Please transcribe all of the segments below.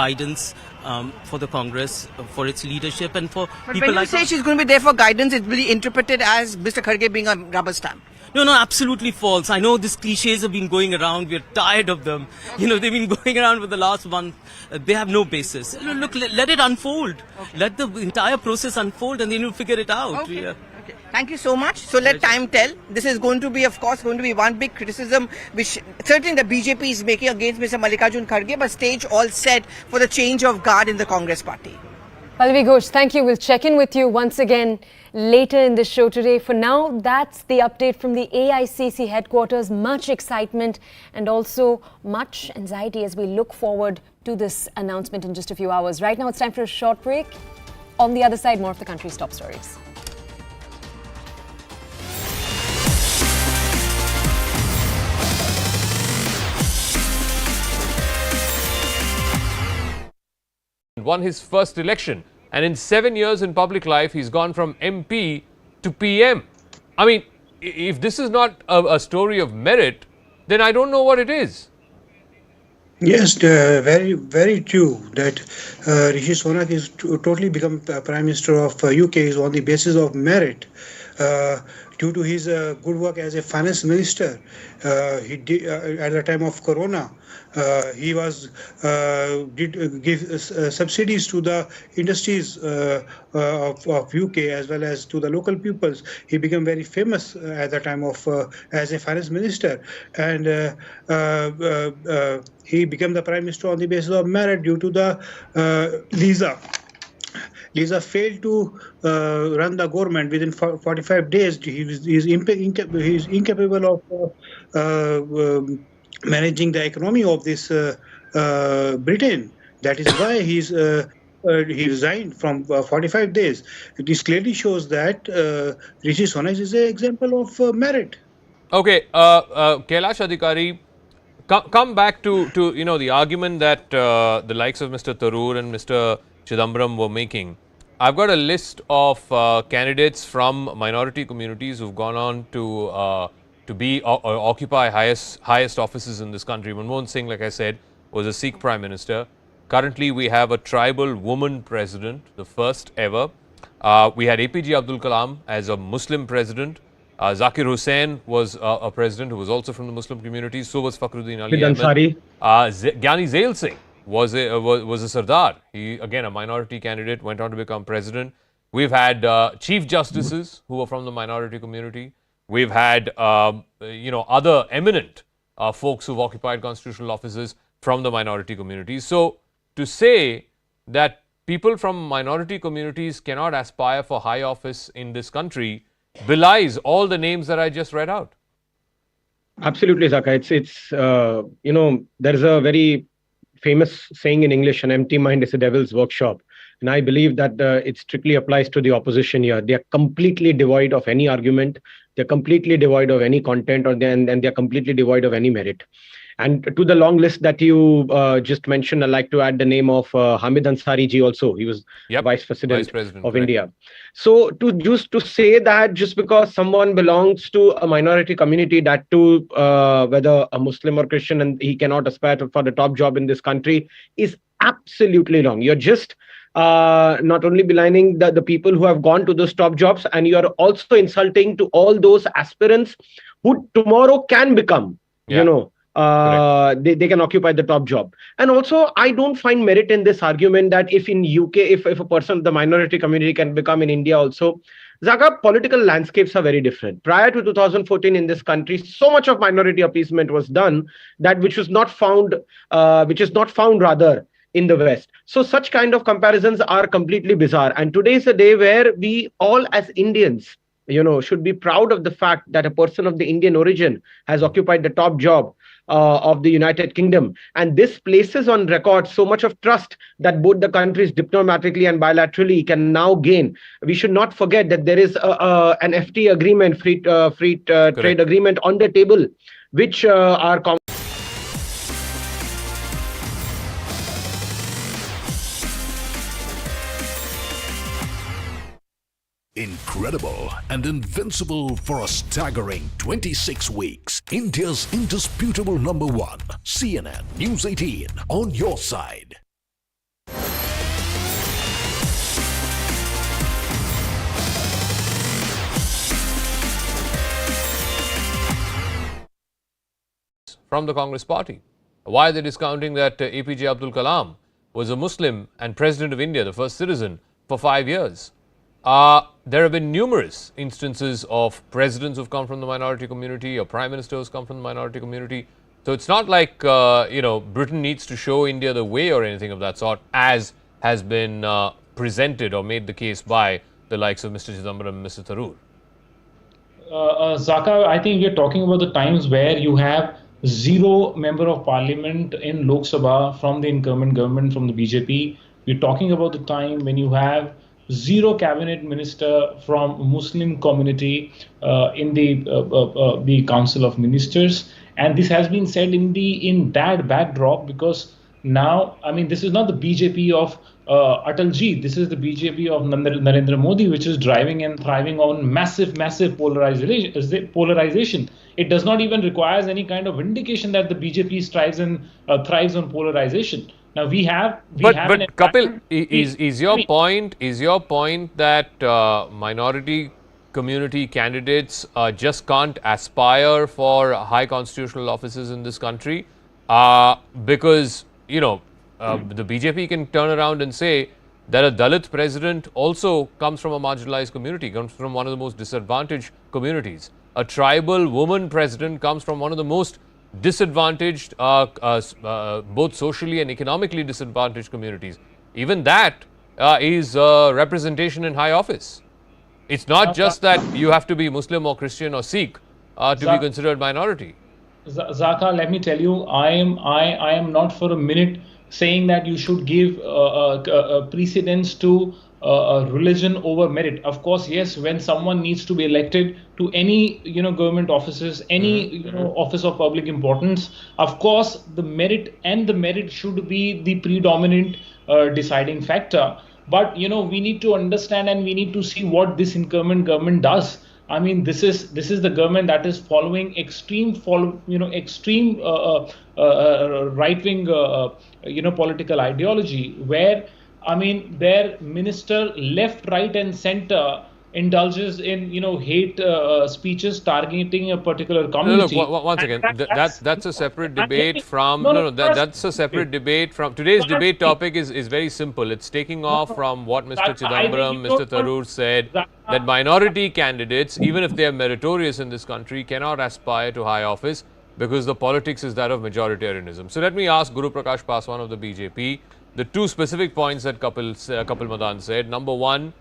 guidance for the Congress, for its leadership, and for But people when you like say she's going to be there for guidance, it will be interpreted as Mr. Kharge being a rubber stamp. No, absolutely false. I know these cliches have been going around. We're tired of them. They've been going around for the last month. They have no basis. Look, let it unfold. Okay. Let the entire process unfold, and then you'll figure it out. Okay. Yeah. Okay. Thank you so much. So let time tell. This is going to be, of course, one big criticism, which certainly the BJP is making against Mr. Mallikarjun Kharge, but stage all set for the change of guard in the Congress party. Pallavi Ghosh, thank you. We'll check in with you once again later in the show today. For now, that's the update from the AICC headquarters. Much excitement and also much anxiety as we look forward to this announcement in just a few hours. Right now, it's time for a short break. On the other side, more of the country's top stories. Won his first election, and in 7 years in public life he's gone from MP to PM. I mean, if this is not a story of merit, then I don't know what it is. Yes, very, very true that Rishi Sunak is totally become Prime Minister of UK is on the basis of merit. Due to his good work as a finance minister, he did at the time of Corona. He did give subsidies to the industries of UK as well as to the local peoples. He became very famous at the time of as a finance minister, and he became the prime minister on the basis of merit due to the Lisa failed to run the government within 45 days. He is incapable of managing the economy of this Britain. That is why he resigned from 45 days. This clearly shows that Rishi Sunak is an example of merit. Okay, Kailash Adhikari, come back to the argument that the likes of Mr. Tharoor and Mr. Chidambaram were making. I've got a list of candidates from minority communities who've gone on to be or occupy highest offices in this country. Manmohan Singh, like I said, was a Sikh Prime Minister. Currently, we have a tribal woman president, the first ever. We had APJ Abdul Kalam as a Muslim president. Zakir Hussain was a president who was also from the Muslim community. So was Fakhruddin Ali Ahmed. Gyani Zail Singh was a Sardar. He, again, a minority candidate, went on to become president. We've had chief justices who were from the minority community. We've had, other eminent folks who've occupied constitutional offices from the minority communities. So to say that people from minority communities cannot aspire for high office in this country belies all the names that I just read out. Absolutely, Zaka. It's there is a very famous saying in English, an empty mind is a devil's workshop. And I believe that it strictly applies to the opposition here. They are completely devoid of any argument. They're completely devoid of any content, and they're completely devoid of any merit. And to the long list that you just mentioned, I'd like to add the name of Hamid Ansari ji also. He was Vice President of India. So to say that just because someone belongs to a minority community, that too, whether a Muslim or Christian, and he cannot aspire for the top job in this country, is absolutely wrong. You're just not only belittling the people who have gone to those top jobs, and you are also insulting to all those aspirants who tomorrow can become, they can occupy the top job. And also, I don't find merit in this argument that if in UK, if a person of the minority community can become in India also. Zaka, political landscapes are very different. Prior to 2014 in this country, so much of minority appeasement was done that which is not found rather in the West. So such kind of comparisons are completely bizarre. And today is a day where we all as Indians, should be proud of the fact that a person of the Indian origin has occupied the top job of the United Kingdom. And this places on record so much of trust that both the countries diplomatically and bilaterally can now gain. We should not forget that there is an FTA agreement, free trade agreement on the table, which are Incredible and invincible for a staggering 26 weeks. India's indisputable #1, CNN News 18 on your side. from the Congress party? Why are they discounting that APJ Abdul Kalam was a Muslim and President of India, the first citizen, for 5 years? There have been numerous instances of presidents who've come from the minority community or prime ministers come from the minority community. So it's not like, Britain needs to show India the way or anything of that sort, as has been presented or made the case by the likes of Mr. Chidambaram and Mr. Tharoor. Zaka, I think we're talking about the times where you have zero member of parliament in Lok Sabha from the incumbent government, from the BJP. We're talking about the time when you have zero cabinet minister from Muslim community in the Council of Ministers. And this has been said in that backdrop, because now, I mean, this is not the BJP of Atalji. This is the BJP of Narendra Modi, which is driving and thriving on massive polarization. It does not even require any kind of indication that the BJP strives and thrives on polarization. Now but Kapil, is your point that minority community candidates just can't aspire for high constitutional offices in this country because the BJP can turn around and say that a Dalit president also comes from a marginalized community, comes from one of the most disadvantaged communities. A tribal woman president comes from one of the most disadvantaged, both socially and economically disadvantaged communities. Even that is representation in high office. It's not just that you have to be Muslim or Christian or Sikh to be considered minority. Zaka, let me tell you, I am not for a minute saying that you should give precedence to religion over merit. Of course, yes, when someone needs to be elected to any government offices, any office of public importance, of course the merit should be the predominant deciding factor. But we need to understand and we need to see what this incumbent government does. I mean, this is the government that is following extreme right-wing political ideology, where I mean, their minister left, right, and center indulges in hate speeches targeting a particular community. Look, once again, that's a separate debate from that's a separate debate from today's debate topic is very simple. It's taking off from what Mr. Chidambaram, Mr. Tharoor said, that minority candidates, even if they are meritorious in this country, cannot aspire to high office because the politics is that of majoritarianism. So let me ask Guru Prakash Paswan of the BJP the two specific points that Kapil Madan said. Number one,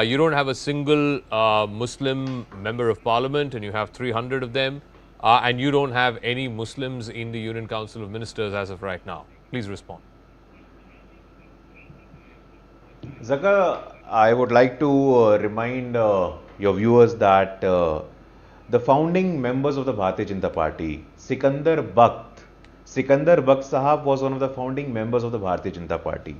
you don't have a single Muslim member of parliament and you have 300 of them, and you don't have any Muslims in the Union Council of Ministers as of right now. Please respond. Zaka, I would like to remind your viewers that the founding members of the Bharatiya Janata Party, Sikandar Bakht Sahab was one of the founding members of the Bharatiya Janata Party.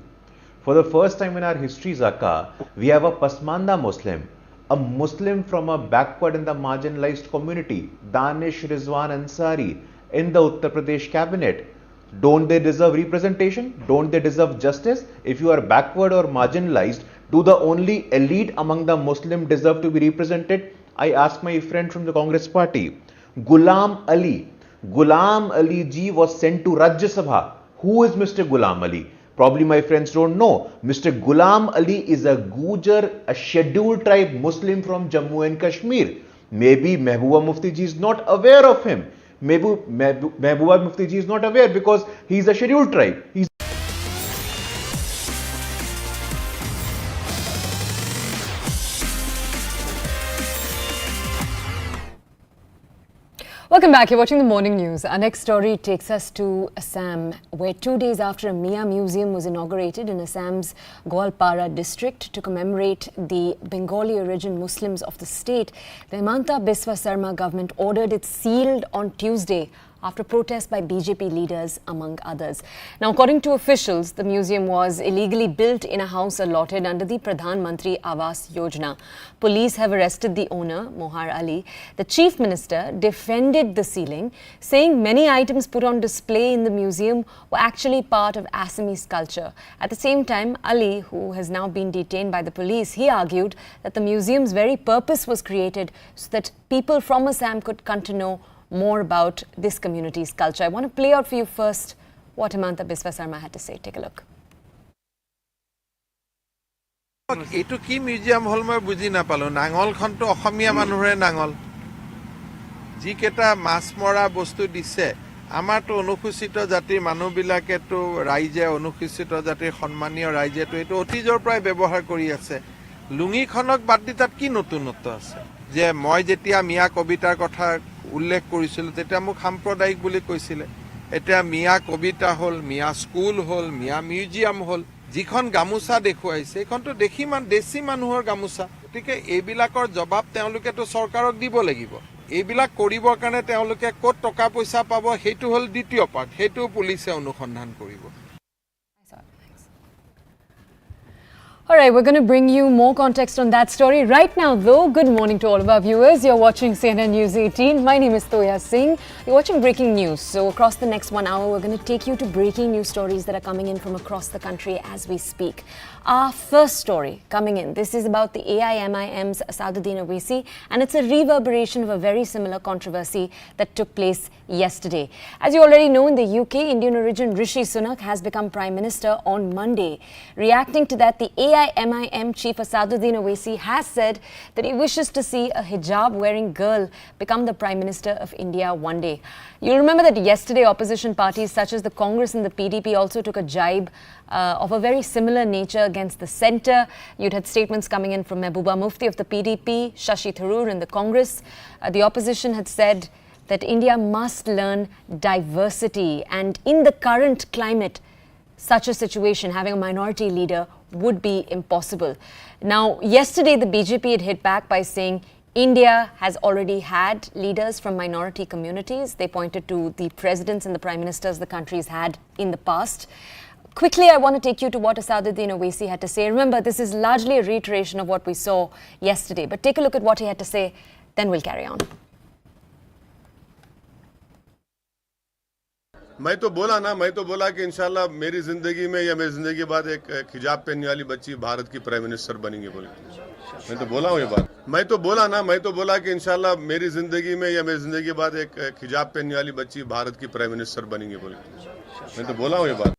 For the first time in our history, Zaka, we have a Pasmanda Muslim, a Muslim from a backward and the marginalized community, Danish Rizwan Ansari, in the Uttar Pradesh cabinet. Don't they deserve representation? Don't they deserve justice? If you are backward or marginalized, do the only elite among the Muslim deserve to be represented? I ask my friend from the Congress party. Ghulam Ali ji was sent to Rajya Sabha. Who is Mr. Ghulam Ali? Probably my friends don't know. Mr. Ghulam Ali is a Gujar, a scheduled tribe Muslim from Jammu and Kashmir. Maybe Mehbooba Mufti ji is not aware of him. Mehbooba Mufti ji is not aware because he is a scheduled tribe. Welcome back. You're watching the morning news. Our next story takes us to Assam, where 2 days after a Mia Museum was inaugurated in Assam's Goalpara district to commemorate the Bengali origin Muslims of the state, the Himanta Biswa Sarma government ordered it sealed on Tuesday after protests by BJP leaders, among others. Now, according to officials, the museum was illegally built in a house allotted under the Pradhan Mantri Awas Yojana. Police have arrested the owner, Mohar Ali. The chief minister defended the sealing, saying many items put on display in the museum were actually part of Assamese culture. At the same time, Ali, who has now been detained by the police, he argued that the museum's very purpose was created so that people from Assam could come to know more about this community's culture. I want to play out for you first what Himanta Biswa Sarma had to say. Take a look. Etu ki museum hol moi buji napalo nangol khonto Assamiya manure nangol ji keta mas mora bostu dise amar to অনুসূচিত জাতিৰ মানুহ বিলাকে তো ৰাইজে অনুসূচিত জাতিৰ সন্মানীয় ৰাইজে তো এটো অতীজৰ পৰাই ব্যৱহাৰ কৰি আছে লুঙি খনক বাদ দি তাত কি নতুনত্ব আছে যে মই যেতিয়া মিয়া কবিতাৰ কথা উল্লেখ কৰিছিল তেতিয়া মোক সাম্প্ৰদায়িক বুলি কৈছিলে এটা মিয়া কবিতা হল মিয়া স্কুল হল মিয়া মিউজিয়াম হল যিখন গামুচা দেখুৱাইছে এইখনটো দেখি মান দেশী মানুহৰ গামুচা গতিকে এইবিলাকৰ জবাব তেওঁলোকে তো চৰকাৰক দিব লাগিব এইবিলাক কৰিবৰ কাৰণে তেওঁলোকে ক'ত টকা পইচা পাব হেতু হল দ্বিতীয় পাৰ্ট হেতু পুলিচে অনুসন্ধান কৰিব All right, we're going to bring you more context on that story. Right now, though, good morning to all of our viewers. You're watching CNN News 18. My name is Toya Singh. You're watching breaking news. So across the next 1 hour, we're going to take you to breaking news stories that are coming in from across the country as we speak. Our first story coming in, this is about the AIMIM's Asaduddin Owaisi, and it's a reverberation of a very similar controversy that took place yesterday. As you already know, in the UK, Indian origin Rishi Sunak has become Prime Minister on Monday. Reacting to that, the AIMIM chief Asaduddin Owaisi has said that he wishes to see a hijab-wearing girl become the Prime Minister of India one day. You'll remember that yesterday, opposition parties such as the Congress and the PDP also took a jibe of a very similar nature against the centre. You'd had statements coming in from Mehbooba Mufti of the PDP, Shashi Tharoor in the Congress. The opposition had said that India must learn diversity, and in the current climate, such a situation, having a minority leader would be impossible. Now, yesterday the BJP had hit back by saying India has already had leaders from minority communities. They pointed to the presidents and the prime ministers the country's had in the past. Quickly, I want to take you to what Asaduddin Owaisi had to say. Remember, this is largely a reiteration of what we saw yesterday, but take a look at what he had to say, then we'll carry on. मैं तो बोला कि इंशाल्लाह मेरी जिंदगी में या मेरी जिंदगी के बाद एक हिजाब पहनने वाली बच्ची भारत की प्राइम मिनिस्टर बनेंगी बोले मैं तो बोला हूँ ये बात मैं तो बोला कि इंशाल्लाह मेरी जिंदगी में या मेरी जिंदगी के बाद एक हिजाब पहनने वाली बच्ची भारत की प्राइम मिनिस्टर बनेंगी बोले मैं तो बोला हूँ ये बात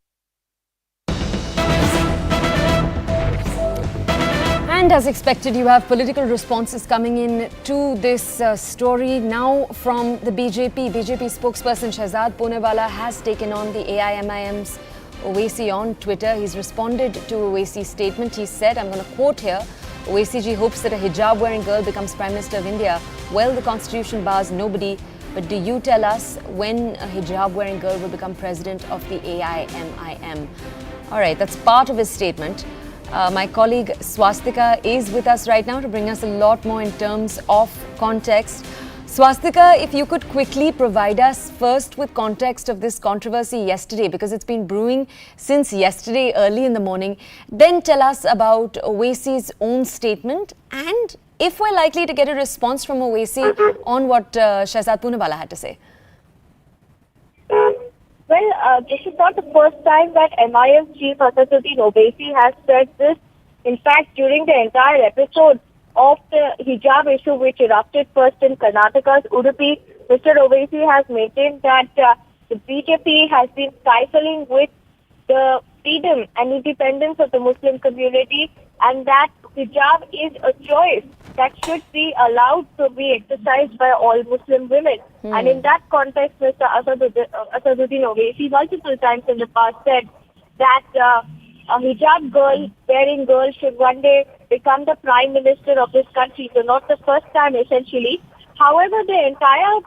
And as expected, you have political responses coming in to this story. Now from the BJP spokesperson Shehzad Poonewala has taken on the AIMIM's Owaisi on Twitter. He's responded to Owaisi's statement. He said, I'm going to quote here, Owaisi ji hopes that a hijab-wearing girl becomes Prime Minister of India. Well, the constitution bars nobody, but do you tell us when a hijab-wearing girl will become President of the AIMIM? All right, that's part of his statement. My colleague Swastika is with us right now to bring us a lot more in terms of context. Swastika, if you could quickly provide us first with context of this controversy yesterday, because it's been brewing since yesterday early in the morning. Then tell us about Owaisi's own statement, and if we're likely to get a response from Owaisi on what Shehzad Poonewala had to say. Well, this is not the first time that MIM chief Asaduddin Owaisi has said this. In fact, during the entire episode of the hijab issue which erupted first in Karnataka's Udupi, Mr. Owaisi has maintained that the BJP has been stifling with the freedom and independence of the Muslim community, and that hijab is a choice that should be allowed to be exercised by all Muslim women. And in that context, Mr. Asaduddin Owaisi multiple times in the past said that a hijab wearing girl should one day become the Prime Minister of this country. So not the first time essentially. However, the entire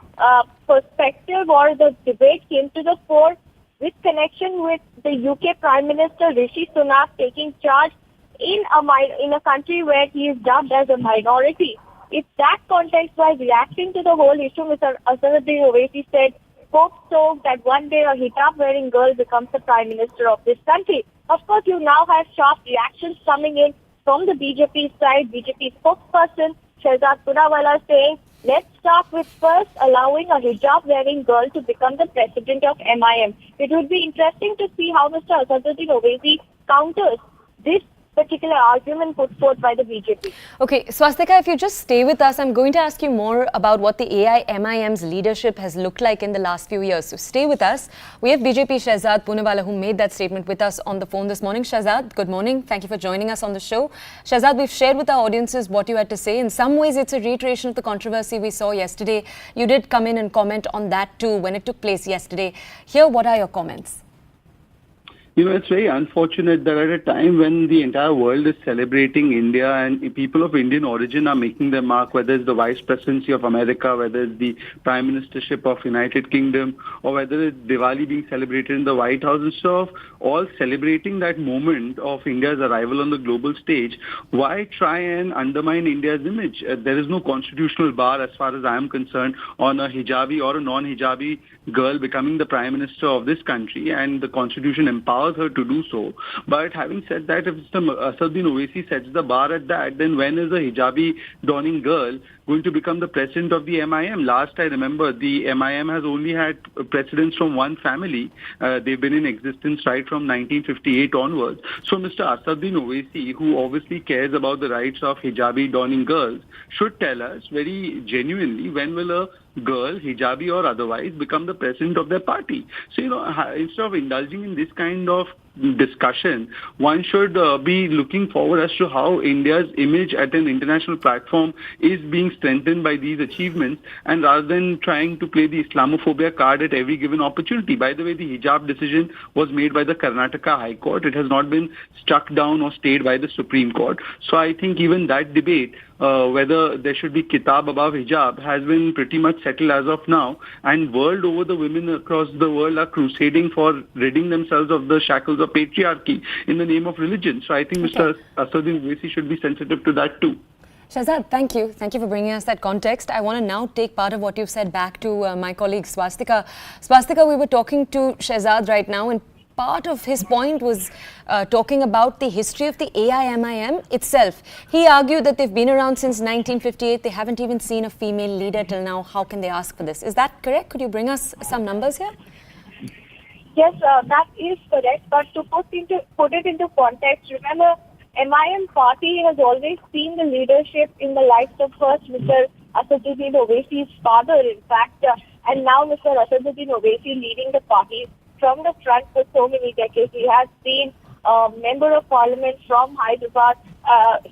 perspective or the debate came to the fore with connection with the UK Prime Minister Rishi Sunak taking charge in a country where he is dubbed as a minority. It's that context why reacting to the whole issue, Mr. Asaduddin Owaisi said, hope so that one day a hijab-wearing girl becomes the Prime Minister of this country. Of course, you now have sharp reactions coming in from the BJP side. BJP spokesperson Shehzad Poonewala saying, let's start with first allowing a hijab-wearing girl to become the president of MIM. It would be interesting to see how Mr. Asaduddin Owaisi counters this particular argument put forth by the BJP. Okay, Swastika, if you just stay with us, I'm going to ask you more about what the AIMIM's leadership has looked like in the last few years. So stay with us. We have BJP Shehzad Poonawala who made that statement with us on the phone this morning. Shehzad, good morning. Thank you for joining us on the show. Shehzad, we've shared with our audiences what you had to say. In some ways, it's a reiteration of the controversy we saw yesterday. You did come in and comment on that too when it took place yesterday. Here, what are your comments? You know, it's very unfortunate that at a time when the entire world is celebrating India and people of Indian origin are making their mark, whether it's the vice presidency of America, whether it's the prime ministership of United Kingdom, or whether it's Diwali being celebrated in the White House and stuff, all celebrating that moment of India's arrival on the global stage, why try and undermine India's image? There is no constitutional bar, as far as I am concerned, on a hijabi or a non-hijabi girl becoming the prime minister of this country, and the constitution empowers her to do so. But having said that, if Mr. Assaduddin Owaisi sets the bar at that, then when is a hijabi donning girl going to become the president of the MIM? Last I remember, the MIM has only had presidents from one family. They've been in existence right from 1958 onwards. So Mr. Assaduddin Owaisi, who obviously cares about the rights of hijabi donning girls, should tell us very genuinely when will a girl, hijabi or otherwise, become the president of their party. So, you know, instead of indulging in this kind of discussion, one should be looking forward as to how India's image at an international platform is being strengthened by these achievements, and rather than trying to play the Islamophobia card at every given opportunity. By the way, the hijab decision was made by the Karnataka High Court. It has not been struck down or stayed by the Supreme Court. So I think even that debate, whether there should be kitab above hijab, has been pretty much settled as of now, and world over the women across the world are crusading for ridding themselves of the shackles of patriarchy in the name of religion. So I think Mr. Assaduddin Owaisi should be sensitive to that too. Shehzad, thank you. Thank you for bringing us that context. I want to now take part of what you've said back to my colleague Swastika. Swastika, we were talking to Shehzad right now, and part of his point was talking about the history of the AIMIM itself. He argued that they've been around since 1958. They haven't even seen a female leader till now. How can they ask for this? Is that correct? Could you bring us some numbers here? Yes, that is correct. But to put it into context, remember, MIM party has always seen the leadership in the likes of first Mr. Assaduddin Owaisi's father, in fact, and now Mr. Assaduddin Owaisi leading the party from the front for so many decades. He has been a member of parliament from Hyderabad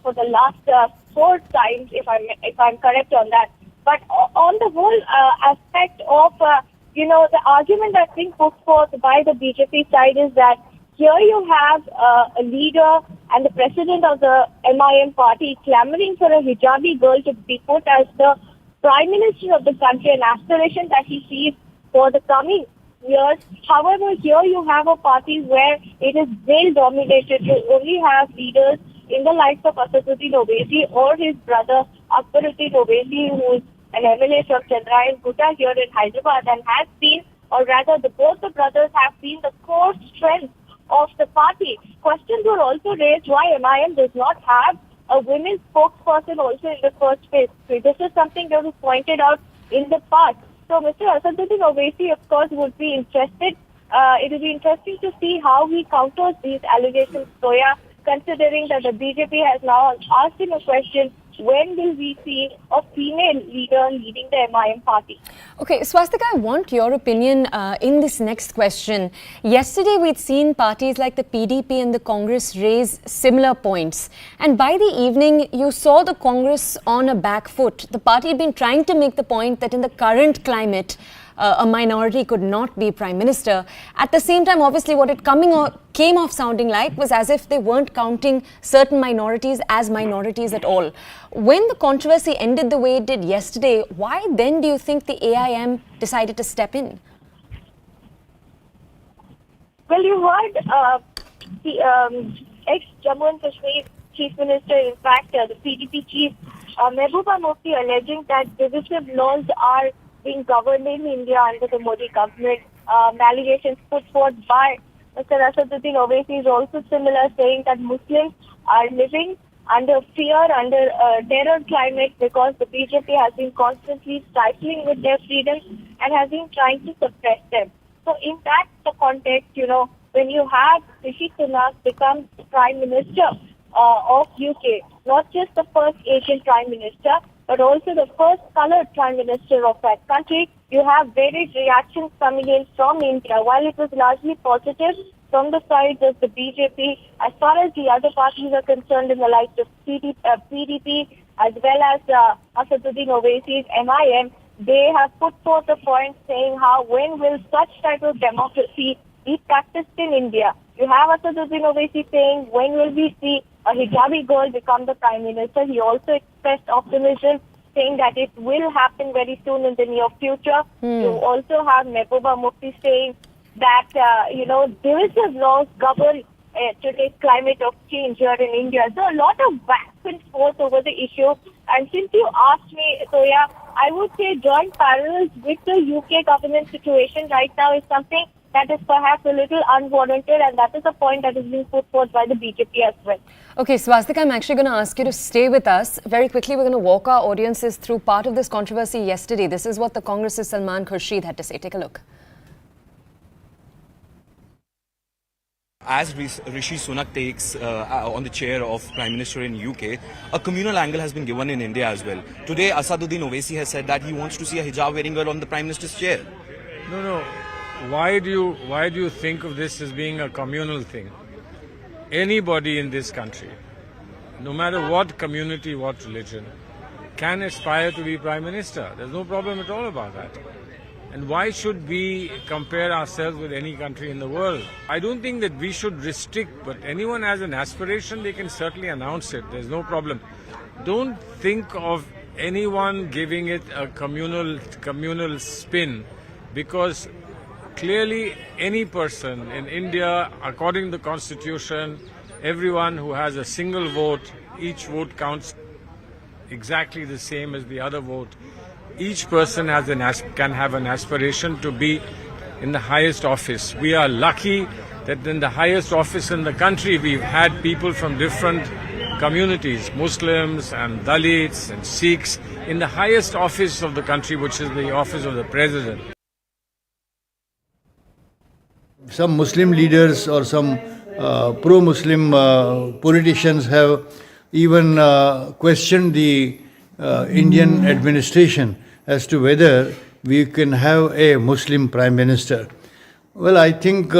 for the last 4 times, if I'm correct on that. But on the whole aspect of the argument that's being put forth by the BJP side is that here you have a leader and the president of the MIM party clamoring for a hijabi girl to be put as the prime minister of the country, an aspiration that he sees for the coming years. However, here you have a party where it is male-dominated. You only have leaders in the likes of Assaduddin Owaisi or his brother Akbaruddin Owaisi, who is an MLA from Chandrayan Gutta here in Hyderabad, and has been, or rather both the brothers have been the core strength of the party. Questions were also raised why MIM does not have a women's spokesperson also in the first place. So this is something that was pointed out in the past. So Mr. Assaduddin Owaisi, of course, would be interested. It will be interesting to see how he counters these allegations, Soya, considering that the BJP has now asked him a question, when will we see a female leader leading the MIM party? Okay, Swastika, I want your opinion in this next question. Yesterday, we'd seen parties like the PDP and the Congress raise similar points. And by the evening, you saw the Congress on a back foot. The party had been trying to make the point that in the current climate, a minority could not be prime minister. At the same time, obviously, what it came off sounding like was as if they weren't counting certain minorities as minorities at all. When the controversy ended the way it did yesterday, why then do you think the AIM decided to step in? Well, you heard the ex-Jammu and Kashmir Chief Minister, in fact, the PDP Chief, Mehbooba Mufti, alleging that divisive laws are being governed in India under the Modi government. Allegations put forth by Mr. Assaduddin Owaisi is also similar, saying that Muslims are living under fear, under a terror climate, because the BJP has been constantly stifling with their freedoms and has been trying to suppress them. So in that context, when you have Rishi Sunak become Prime Minister, of UK, not just the first Asian Prime Minister, but also the first coloured Prime Minister of that country. You have various reactions coming in from India. While it was largely positive from the side of the BJP, as far as the other parties are concerned, in the likes of PDP, as well as Asaduddin Owaisi's MIM, they have put forth a point saying how when will such type of democracy be practiced in India? You have Asaduddin Owaisi saying when will we see a hijabi girl become the Prime Minister? He also expressed optimism, saying that it will happen very soon in the near future. You also have Mehbooba Mufti saying that, divisive laws govern today's climate of change here in India. So a lot of back and forth over the issue. And since you asked me, Soya, I would say joint parallels with the UK government situation right now is something that is perhaps a little unwarranted, and that is a point that is being put forth by the BJP as well. Okay, Swastika, I'm actually going to ask you to stay with us. Very quickly, we're going to walk our audiences through part of this controversy yesterday. This is what the Congress's Salman Khurshid had to say. Take a look. As Rishi Sunak takes on the chair of Prime Minister in UK, a communal angle has been given in India as well. Today, Asaduddin Owaisi has said that he wants to see a hijab wearing girl on the Prime Minister's chair. No. Why do you think of this as being a communal thing? Anybody in this country, no matter what community, what religion, can aspire to be Prime Minister. There's no problem at all about that. And why should we compare ourselves with any country in the world? I don't think that we should restrict, but anyone has an aspiration, they can certainly announce it. There's no problem. Don't think of anyone giving it a communal spin, because clearly any person in India, according to the Constitution, everyone who has a single vote, each vote counts exactly the same as the other vote. Each person can have an aspiration to be in the highest office. We are lucky that in the highest office in the country, we've had people from different communities, Muslims and Dalits and Sikhs, in the highest office of the country, which is the office of the President. Some Muslim leaders or some pro-Muslim politicians have even questioned the Indian administration as to whether we can have a Muslim Prime Minister. Well, I think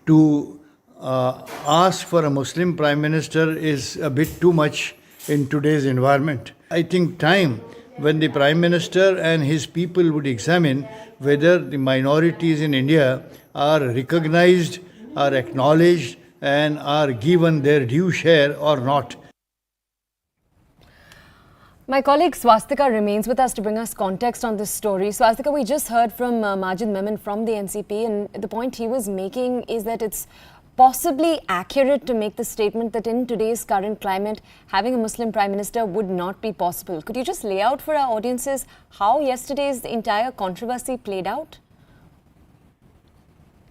to ask for a Muslim Prime Minister is a bit too much in today's environment. I think time when the Prime Minister and his people would examine whether the minorities in India are recognized, are acknowledged, and are given their due share or not. My colleague Swastika remains with us to bring us context on this story. Swastika, we just heard from Majid Memon from the NCP, and the point he was making is that it's possibly accurate to make the statement that in today's current climate, having a Muslim Prime Minister would not be possible. Could you just lay out for our audiences how yesterday's entire controversy played out?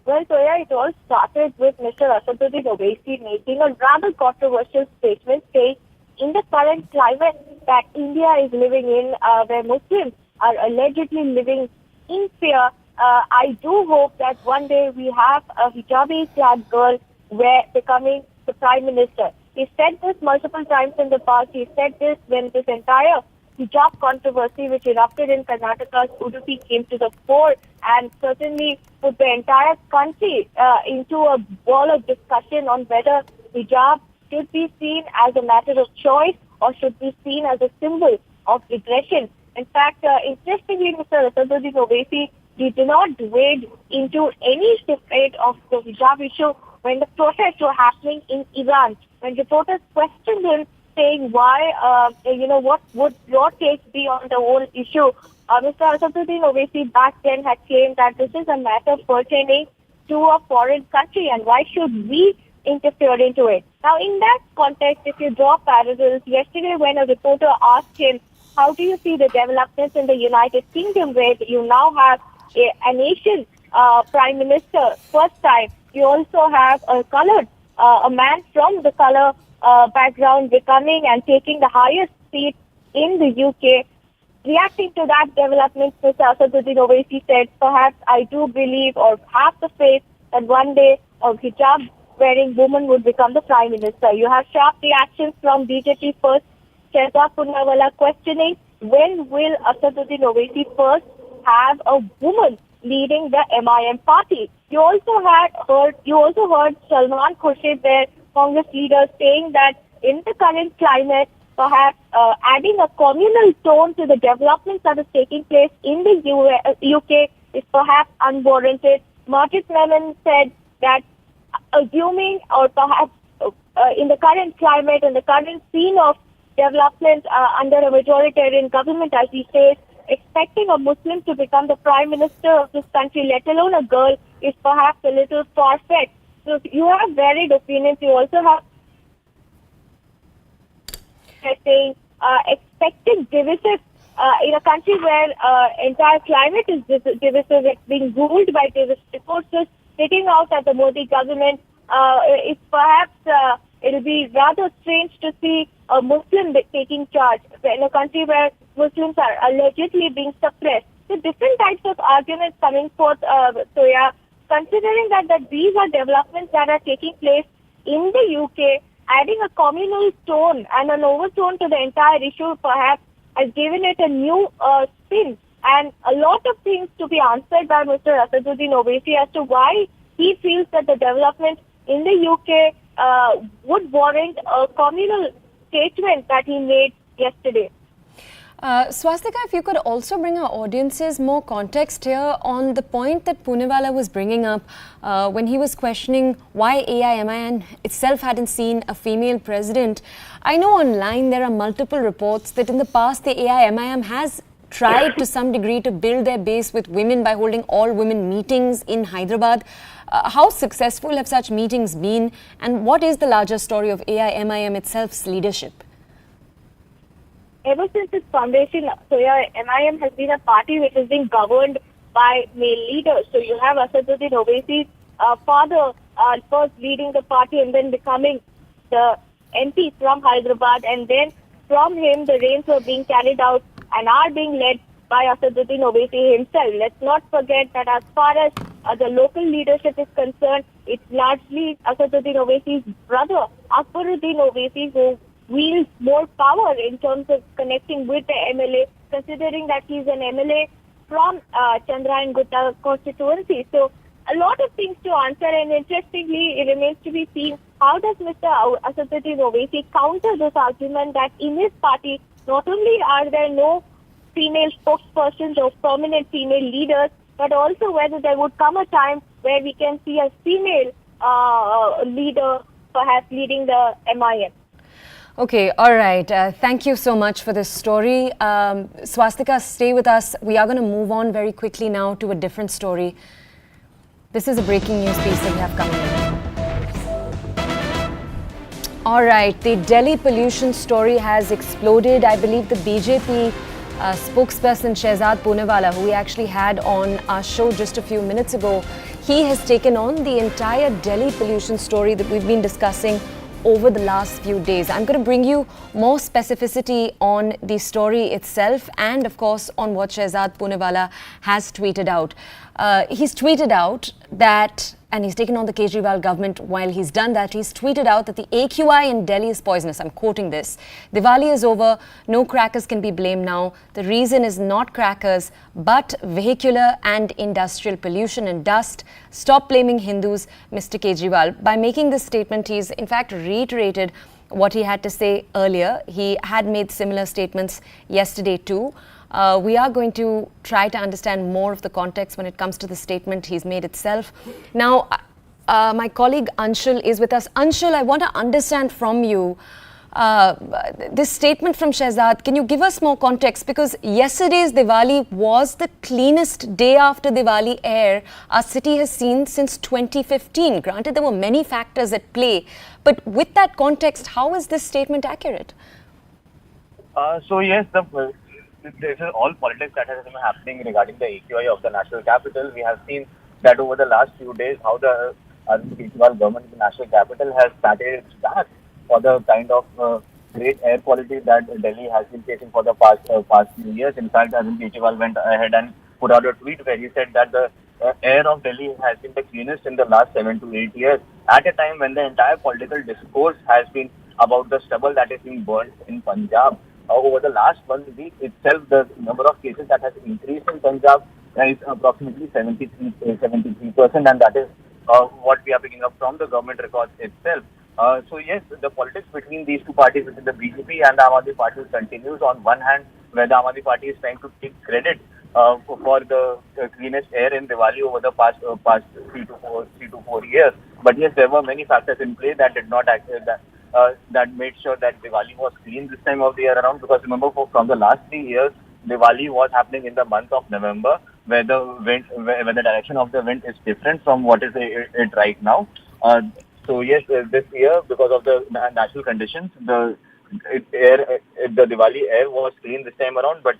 Well, Soya, it all started with Mr. Asaduddin Owaisi making a rather controversial statement saying in the current climate that India is living in, where Muslims are allegedly living in fear, I do hope that one day we have a hijabi-clad girl becoming the Prime Minister. He said this multiple times in the past. He said this when this entire hijab controversy which erupted in Karnataka's Udupi came to the fore and certainly put the entire country into a ball of discussion on whether hijab should be seen as a matter of choice or should be seen as a symbol of aggression. In fact, interestingly, Mr. Asaduddin Owaisi did not wade into any debate of the hijab issue when the protests were happening in Iran. When reporters questioned him, saying why, what would your take be on the whole issue, Mr. Asaduddin Owaisi back then had claimed that this is a matter pertaining to a foreign country and why should we interfere into it. Now, in that context, if you draw parallels, yesterday when a reporter asked him, how do you see the developments in the United Kingdom where you now have a nation Prime Minister, first time, you also have a colored, a man from the colour background becoming and taking the highest seat in the UK. Reacting to that development, Mr. Asaduddin Owaisi said, perhaps I do believe or have the faith that one day a hijab wearing woman would become the Prime Minister. You have sharp reactions from BJP first, Shehzad Poonawala questioning when will Asaduddin Owaisi first have a woman leading the MIM party. You also heard Salman Khurshid, their Congress leader, saying that in the current climate, perhaps adding a communal tone to the developments that is taking place in the UK is perhaps unwarranted. Margaret Mellon said that assuming or perhaps in the current climate and the current scene of development under a majoritarian government, as he says, expecting a Muslim to become the Prime Minister of this country, let alone a girl, is perhaps a little far-fetched. So you have varied opinions. You also have saying expecting divisive in a country where entire climate is divisive, it's being ruled by divisive forces, sitting out at the Modi government. It's perhaps it'll be rather strange to see a Muslim taking charge in a country where Muslims are allegedly being suppressed. So different types of arguments coming forth. So yeah, considering that these are developments that are taking place in the UK, adding a communal tone and an overtone to the entire issue perhaps has given it a new spin, and a lot of things to be answered by Mr. Asaduddin Owaisi as to why he feels that the development in the UK would warrant a communal statement that he made yesterday. Swastika, if you could also bring our audiences more context here on the point that Poonawala was bringing up when he was questioning why AIMIN itself hadn't seen a female president. I know online there are multiple reports that in the past the AIMIM has tried to some degree to build their base with women by holding all-women meetings in Hyderabad. How successful have such meetings been, and what is the larger story of AIMIM itself's leadership? Ever since its foundation, MIM has been a party which has been governed by male leaders. So you have Asaduddin Owaisi's father first leading the party and then becoming the MP from Hyderabad, and then from him the reins were being carried out and are being led by Asaduddin Owaisi himself. Let's not forget that as far as the local leadership is concerned, it's largely Asaduddin Owaisi's brother, Akbaruddin Owaisi, who wields more power in terms of connecting with the MLA, considering that he's an MLA from Chandrayan Gutta constituency. So a lot of things to answer, and interestingly, it remains to be seen how does Mr. Asaduddin Owaisi counter this argument that in his party, not only are there no female spokespersons or prominent female leaders, but also whether there would come a time where we can see a female leader perhaps leading the MIM. Okay, all right. Thank you so much for this story. Swastika, stay with us. We are going to move on very quickly now to a different story. This is a breaking news piece that we have coming in. All right, the Delhi pollution story has exploded. I believe the BJP spokesperson Shehzad Poonawala, who we actually had on our show just a few minutes ago, he has taken on the entire Delhi pollution story that we've been discussing over the last few days. I'm going to bring you more specificity on the story itself and, of course, on what Shehzad Poonawala has tweeted out. He's tweeted out that, and he's taken on the Kejriwal government while he's done that, he's tweeted out that the AQI in Delhi is poisonous. I'm quoting this. Diwali is over. No crackers can be blamed now. The reason is not crackers, but vehicular and industrial pollution and dust. Stop blaming Hindus, Mr. Kejriwal. By making this statement, he's in fact reiterated what he had to say earlier. He had made similar statements yesterday too. We are going to try to understand more of the context when it comes to the statement he's made itself. Now, my colleague Anshul is with us. Anshul, I want to understand from you this statement from Shehzad. Can you give us more context? Because yesterday's Diwali was the cleanest day after Diwali air our city has seen since 2015. Granted, there were many factors at play. But with that context, how is this statement accurate? So yes, this is all politics that has been happening regarding the AQI of the national capital. We have seen that over the last few days how the Kejriwal government in the national capital has started its back for the kind of great air quality that Delhi has been facing for the past few years. In fact, Arvind Kejriwal went ahead and put out a tweet where he said that the air of Delhi has been the cleanest in the last 7 to 8 years. at a time when the entire political discourse has been about the stubble that is being burnt in Punjab. Over the last 1 week itself, the number of cases that has increased in Punjab is approximately 73%, and that is what we are picking up from the government records itself. So yes, the politics between these two parties, between the BJP and the Aam Aadmi Party, continues. On one hand, where the Aam Aadmi Party is trying to take credit for the cleanest air in Diwali over the past 3 to 4 years. But yes, there were many factors in play that did not that made sure that Diwali was clean this time of the year around. Because remember, from the last 3 years, Diwali was happening in the month of November, where the direction of the wind is different from what is it right now. So yes, this year, because of the natural conditions, the Diwali air was clean this time around. But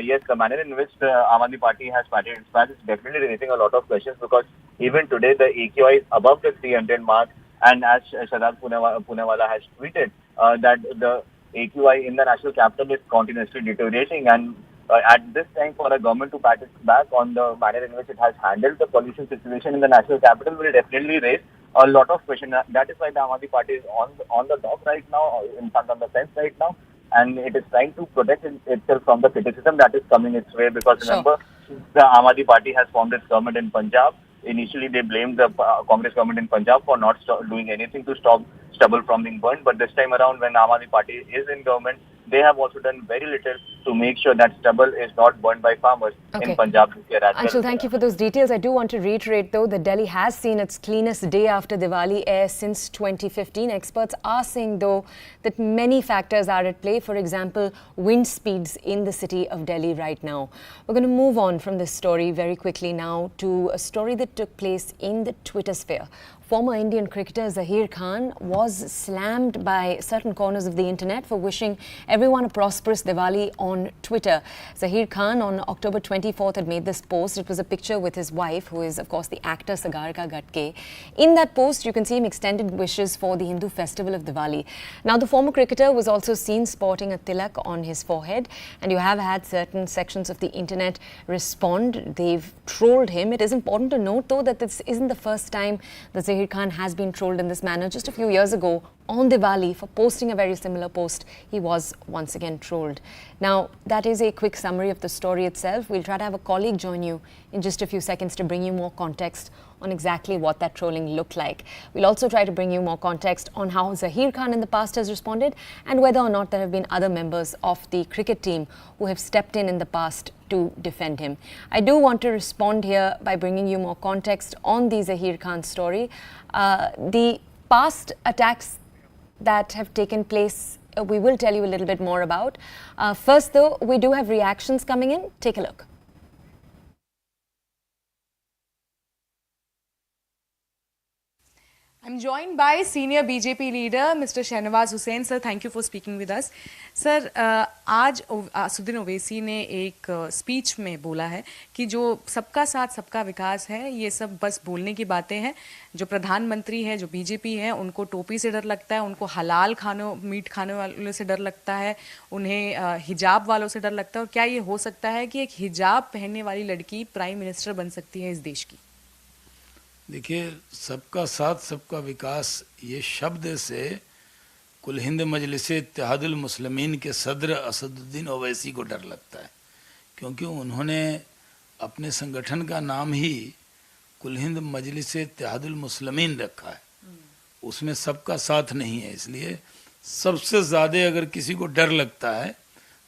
yes, the manner in which the Aam Aadmi Party has started its path is definitely raising a lot of questions, because even today the AQI is above the 300 mark, and as Shadab Punewala has tweeted, that the AQI in the national capital is continuously deteriorating, and at this time for a government to pat its back on the manner in which it has handled the pollution situation in the national capital will definitely raise a lot of questions. That is why the Aam Aadmi Party is on the dock right now, in fact on the fence right now, and it is trying to protect itself from the criticism that is coming its way. Because remember, the Aam Aadmi Party has formed its government in Punjab. Initially, they blamed the Congress government in Punjab for not doing anything to stop stubble from being burnt. But this time around, when Aam Aadmi Party is in government, they have also done very little to make sure that stubble is not burnt by farmers in Punjab this year as well. Anshul, thank you for those details. I do want to reiterate, though, that Delhi has seen its cleanest day after Diwali air since 2015. Experts are saying, though, that many factors are at play. For example, wind speeds in the city of Delhi right now. We're going to move on from this story very quickly now to a story that took place in the Twitter sphere. Former Indian cricketer Zahir Khan was slammed by certain corners of the internet for wishing everyone a prosperous Diwali on Twitter. Zahir Khan on October 24th had made this post. It was a picture with his wife, who is of course the actor Sagarika Gatke. In that post, you can see him extended wishes for the Hindu festival of Diwali. Now, the former cricketer was also seen sporting a tilak on his forehead, and you have had certain sections of the internet respond. They've trolled him. It is important to note, though, that this isn't the first time that Zahir Khan has been trolled in this manner. Just a few years ago, on Diwali, for posting a very similar post, he was once again trolled. Now, that is a quick summary of the story itself. We'll try to have a colleague join you in just a few seconds to bring you more context on exactly what that trolling looked like. We'll also try to bring you more context on how Zahir Khan in the past has responded, and whether or not there have been other members of the cricket team who have stepped in the past to defend him. I do want to respond here by bringing you more context on the Zahir Khan story. The past attacks that have taken place, we will tell you a little bit more about. First, though, we do have reactions coming in. Take a look. I'm joined by senior BJP leader Mr. Shahnawaz Hussain. Sir, thank you for speaking with us. Sir, आज असदुद्दीन ओवैसी ने एक speech में बोला है कि जो सबका साथ सबका विकास है, ये सब बस बोलने की बातें हैं. जो प्रधानमंत्री है, जो बीजेपी है, उनको टोपी से डर लगता है, उनको हलाल मीट खाने वालों से डर लगता है, उन्हें हिजाब वालों से डर लगता है. और क्या ये हो सकता है कि एक हिजाब पहनने वाली लड़की प्राइम मिनिस्टर बन सकती है इस देश की? देखिए, सबका साथ सबका विकास ये शब्द से कुल हिंद मजलिस इत्तेहादुल मुस्लिमीन के सदर असदुद्दीन ओवैसी को डर लगता है, क्योंकि उन्होंने अपने संगठन का नाम ही कुल हिंद मजलिस इत्तेहादुल मुस्लिमीन रखा है. उसमें सबका साथ नहीं है. इसलिए सबसे ज़्यादा अगर किसी को डर लगता है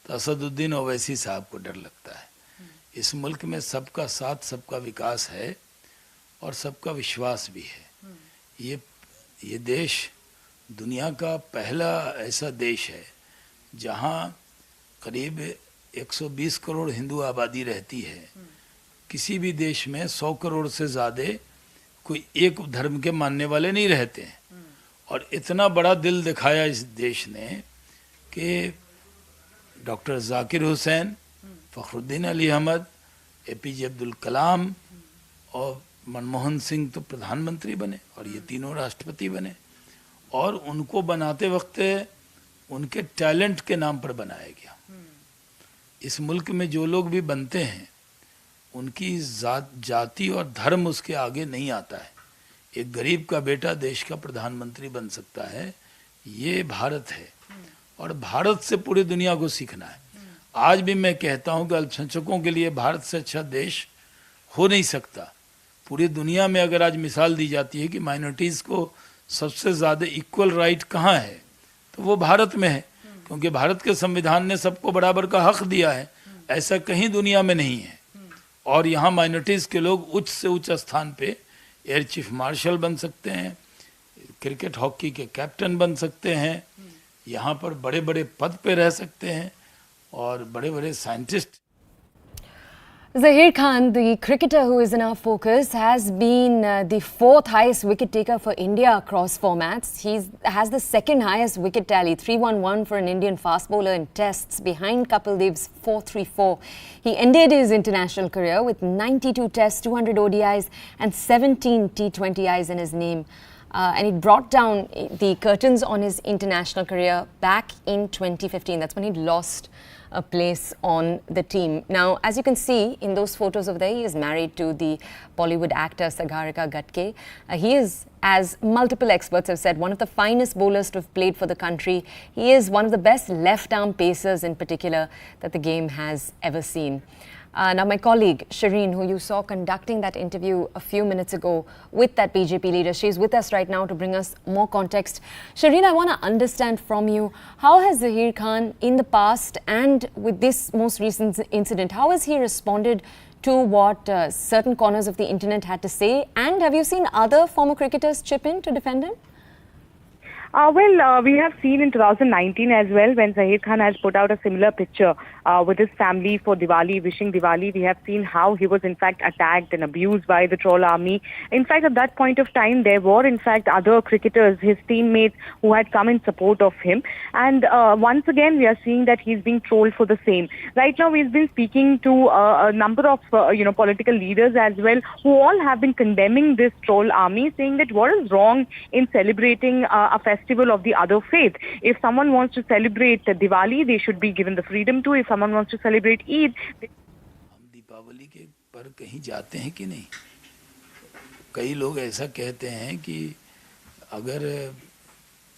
तो असदुद्दीन ओवैसी साहब को डर लगता है. इस मुल्क में सबका साथ सबका विकास है और सबका विश्वास भी है. ये देश दुनिया का पहला ऐसा देश है जहां करीब 120 करोड़ हिंदू आबादी रहती है. किसी भी देश में 100 करोड़ से ज़्यादा कोई एक धर्म के मानने वाले नहीं रहते हैं. और इतना बड़ा दिल दिखाया इस देश ने कि डॉक्टर जाकिर हुसैन, फखरुद्दीन अली अहमद, APJ अब्दुल कलाम और मनमोहन सिंह तो प्रधानमंत्री बने और ये तीनों राष्ट्रपति बने. और उनको बनाते वक्त उनके टैलेंट के नाम पर बनाया गया. इस मुल्क में जो लोग भी बनते हैं उनकी जाति और धर्म उसके आगे नहीं आता है. एक गरीब का बेटा देश का प्रधानमंत्री बन सकता है, ये भारत है और भारत से पूरी दुनिया को सीखना है। आज भी मैं कहता हूं कि अल्पसंख्यकों के लिए भारत से अच्छा देश हो नहीं सकता। पूरी दुनिया में अगर आज मिसाल दी जाती है कि माइनॉरिटीज़ को सबसे ज़्यादा इक्वल राइट कहाँ है, तो वो भारत में है, क्योंकि भारत के संविधान ने सबको बराबर का हक दिया है। ऐसा कहीं दुनिया में नहीं है। और यहाँ माइनॉरिटीज़ के लोग उच्च से उच्च स्थान पे एयर चीफ मार्शल बन सकते हैं, क्रिकेट हॉकी के कैप्टन बन सकते हैं, यहाँ पर बड़े बड़े पद पे रह सकते हैं और बड़े बड़े scientist. Zahir Khan, the cricketer who is in our focus, has been the fourth highest wicket taker for India across formats. He has the second highest wicket tally, 311 for an Indian fast bowler in tests, behind Kapil Dev's 434. He ended his international career with 92 tests, 200 ODIs and 17 T20Is in his name. And he brought down the curtains on his international career back in 2015. That's when he lost a place on the team. Now, as you can see in those photos over there, he is married to the Bollywood actor Sagarika Gatke. He is, as multiple experts have said, one of the finest bowlers to have played for the country. He is one of the best left-arm pacers in particular that the game has ever seen. Now, my colleague Shireen, who you saw conducting that interview a few minutes ago with that BJP leader, she's with us right now to bring us more context. Shireen, I want to understand from you, how has Zahir Khan in the past and with this most recent incident, how has he responded to what certain corners of the internet had to say? And have you seen other former cricketers chip in to defend him? We have seen in 2019 as well, when Zahir Khan has put out a similar picture with his family for Diwali, wishing Diwali. We have seen how he was in fact attacked and abused by the troll army. In fact, at that point of time, there were in fact other cricketers, his teammates, who had come in support of him. And once again, we are seeing that he's being trolled for the same. Right now, we've been speaking to a number of political leaders as well, who all have been condemning this troll army, saying that what is wrong in celebrating a festival of the other faith. If someone wants to celebrate Diwali, they should be given the freedom to. If someone wants to celebrate Eid, हम दीपावली के पर कहीं जाते हैं कि नहीं? कई लोग ऐसा कहते हैं कि अगर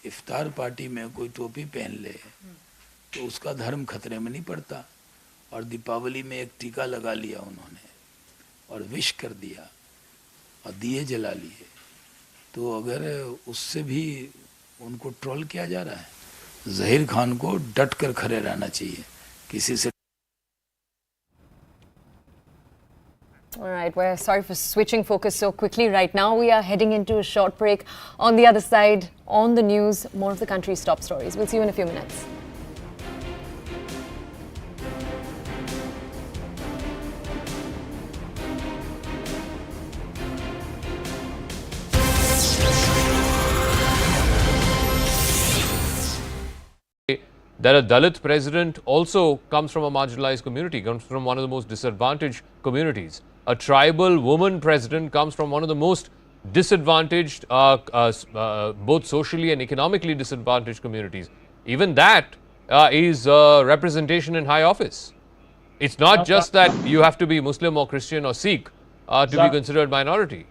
इफ्तार पार्टी में कोई टोपी पहन ले तो उसका धर्म खतरे में नहीं पड़ता, और दीपावली में एक टीका लगा लिया उन्होंने और विश कर दिया और दिए जला लिए, तो अगर उससे भी उनको ट्रोल किया जा रहा है। ज़हीर खान को डट कर खड़े रहना चाहिए, किसी से। All right, we're sorry for switching focus so quickly right now. We are heading into a short break. On the other side, on the news, more of the country's top stories. We'll see you in a few minutes. That a Dalit president also comes from a marginalized community, comes from one of the most disadvantaged communities. A tribal woman president comes from one of the most disadvantaged, both socially and economically disadvantaged communities. Even that is representation in high office. It's not just that you have to be Muslim or Christian or Sikh to be considered minority.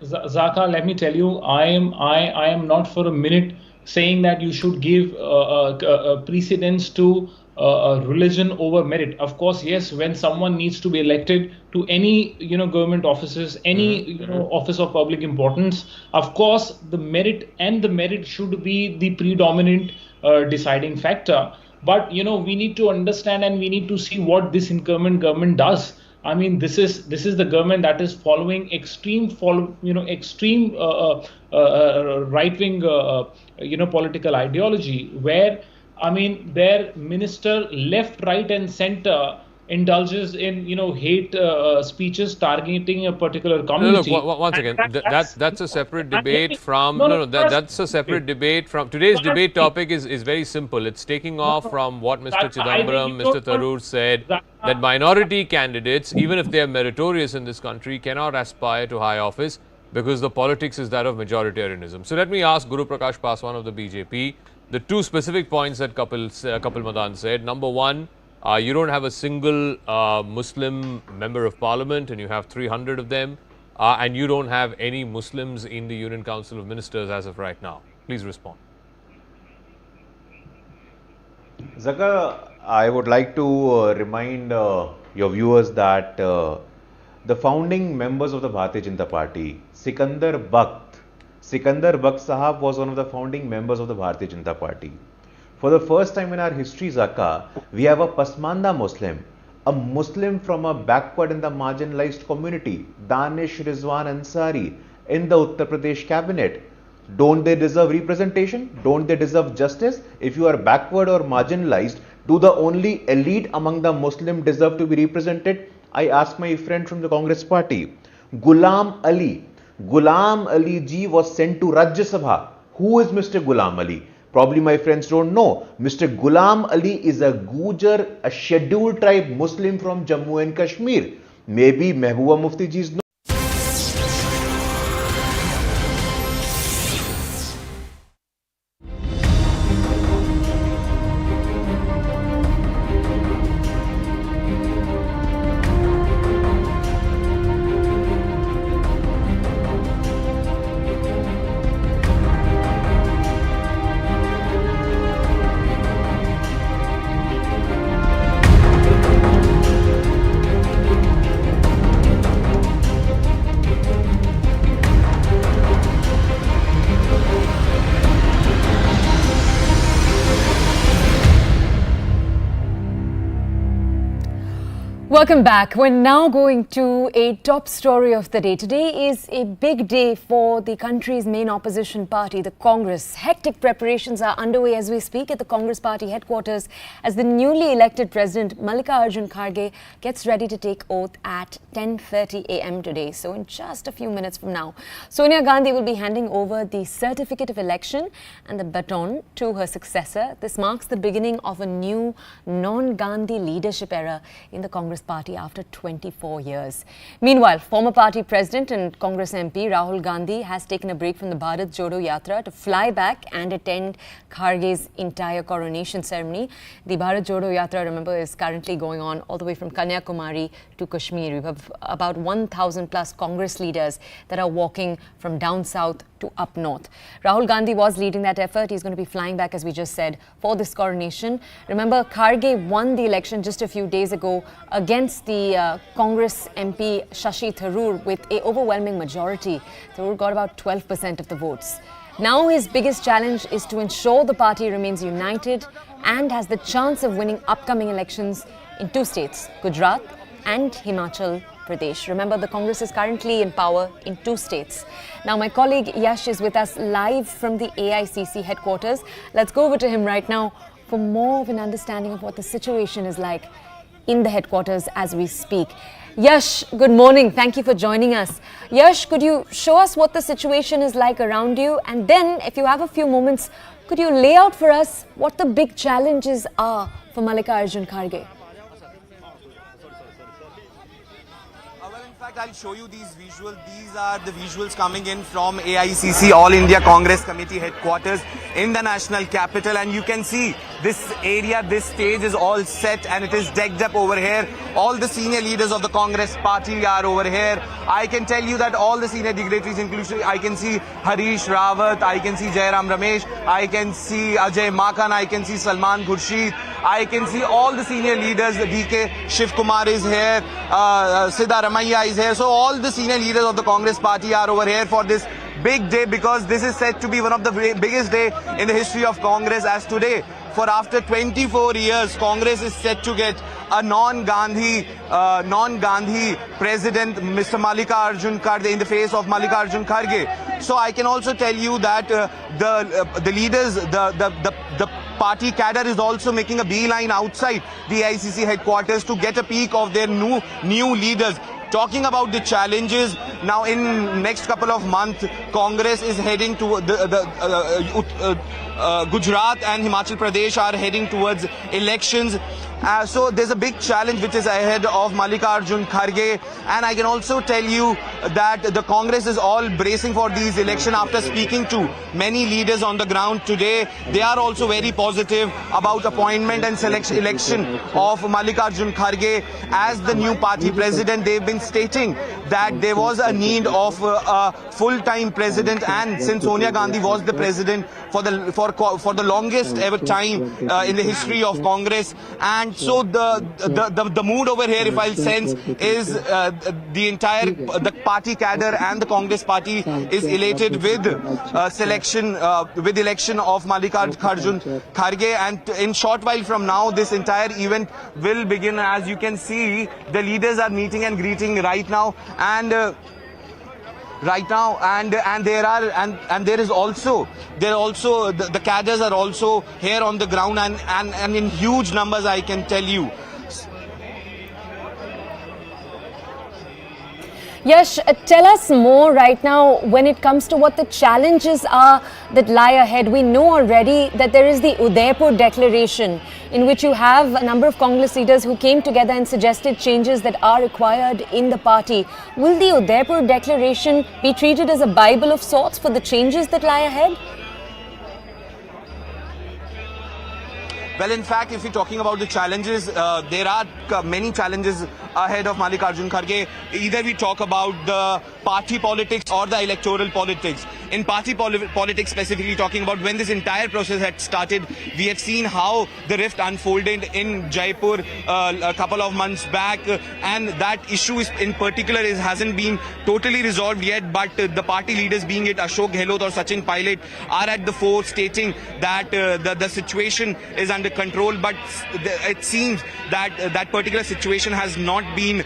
Zaka, let me tell you, I am not for a minute saying that you should give precedence to religion over merit. Of course, yes, when someone needs to be elected to any government offices, any office of public importance, of course the merit should be the predominant deciding factor. But we need to understand and we need to see what this incumbent government does. I mean, this is the government that is following extreme right-wing political ideology, where I mean their minister left, right, and center indulges in hate speeches targeting a particular community. Look, once again, that's a separate debate from that's a separate debate from today's debate topic is very simple. It's taking off from what Mr. Chidambaram, Mr. Tharoor said, that minority candidates, even if they are meritorious in this country, cannot aspire to high office because the politics is that of majoritarianism. So let me ask Guru Prakash Paswan of the BJP the two specific points that Kapil Madan said. Number one, you don't have a single Muslim member of parliament and you have 300 of them. and you don't have any Muslims in the Union Council of Ministers as of right now? Please respond. Zaka, I would like to remind your viewers that the founding members of the Bharatiya Janata Party, Sikandar Bakht Sahab was one of the founding members of the Bharatiya Janata Party. For the first time in our history, Zaka, we have a Pasmanda Muslim, a Muslim from a backward and the marginalized community, Danish Rizwan Ansari, in the Uttar Pradesh cabinet. Don't they deserve representation? Don't they deserve justice? If you are backward or marginalized, do the only elite among the Muslim deserve to be represented? I ask my friend from the Congress party. Ghulam Ali ji was sent to Rajya Sabha. Who is Mr. Ghulam Ali? Probably my friends don't know. Mr. Ghulam Ali is a Gujar, a scheduled tribe Muslim from Jammu and Kashmir. Maybe Mehbooba Mufti ji is no. Welcome back. We're now going to a top story of the day. Today is a big day for the country's main opposition party, the Congress. Hectic preparations are underway as we speak at the Congress party headquarters as the newly elected president Mallikarjun Kharge gets ready to take oath at 10:30 a.m. today. So in just a few minutes from now, Sonia Gandhi will be handing over the certificate of election and the baton to her successor. This marks the beginning of a new non-Gandhi leadership era in the Congress party after 24 years. Meanwhile, former party president and Congress MP Rahul Gandhi has taken a break from the Bharat Jodo Yatra to fly back and attend Kharge's entire coronation ceremony. The Bharat Jodo Yatra, remember, is currently going on all the way from Kanyakumari to Kashmir. We have about 1,000 plus Congress leaders that are walking from down south to up north. Rahul Gandhi was leading that effort. He's going to be flying back, as we just said, for this coronation. Remember, Kharge won the election just a few days ago against the Congress MP Shashi Tharoor with an overwhelming majority. Tharoor got about 12% of the votes. Now his biggest challenge is to ensure the party remains united and has the chance of winning upcoming elections in two states, Gujarat and Himachal Pradesh. Remember, the Congress is currently in power in two states. Now, my colleague Yash is with us live from the AICC headquarters. Let's go over to him right now for more of an understanding of what the situation is like in the headquarters as we speak. Yash, good morning. Thank you for joining us. Yash, could you show us what the situation is like around you? And then, if you have a few moments, could you lay out for us what the big challenges are for Mallikarjun Kharge? I'll show you these visuals. These are the visuals coming in from AICC, All India Congress Committee headquarters in the national capital, and you can see this area, this stage is all set and it is decked up over here. All the senior leaders of the Congress party are over here. I can tell you that all the senior dignitaries, including I can see Harish Rawat, I can see Jairam Ramesh, I can see Ajay Makhan, I can see Salman Khurshid, I can see all the senior leaders. The DK Shiv Kumar is here, Siddha Ramaiah is here. So all the senior leaders of the Congress party are over here for this big day, because this is said to be one of the biggest day in the history of Congress, as today, for after 24 years, Congress is set to get a non-Gandhi president, Mr. Mallikarjun Kharge, in the face of Mallikarjun Kharge. So I can also tell you that the leaders, the party cadre is also making a beeline outside the AICC headquarters to get a peek of their new leaders. Talking about the challenges, now in next couple of months, Congress is heading to Gujarat and Himachal Pradesh are heading towards elections. So there's a big challenge which is ahead of Mallikarjun Kharge, and I can also tell you that the Congress is all bracing for these elections. After speaking to many leaders on the ground today, they are also very positive about appointment and election of Mallikarjun Kharge as the new party president. They've been stating that there was a need of a full-time president, and since Sonia Gandhi was the president for the longest ever time in the history of Congress, and so the mood over here, if I'll sense, is the party cadre and the Congress party is elated with election of Mallikarjun Kharge, and in short while from now this entire event will begin. As you can see, the leaders are meeting and greeting right now, and there is also the cadres are also here on the ground and in huge numbers, I can tell you. Yash, tell us more right now when it comes to what the challenges are that lie ahead. We know already that there is the Udaipur Declaration, in which you have a number of Congress leaders who came together and suggested changes that are required in the party. Will the Udaipur Declaration be treated as a Bible of sorts for the changes that lie ahead? Well, in fact, if you're talking about the challenges, there are many challenges ahead of Mallikarjun Kharge. Either we talk about the party politics or the electoral politics. In party politics, specifically talking about when this entire process had started, we have seen how the rift unfolded in Jaipur a couple of months back, and that issue in particular hasn't been totally resolved yet, but the party leaders, being it Ashok Gehlot or Sachin Pilot, are at the fore stating that the situation is under control, but it seems that that particular situation has not been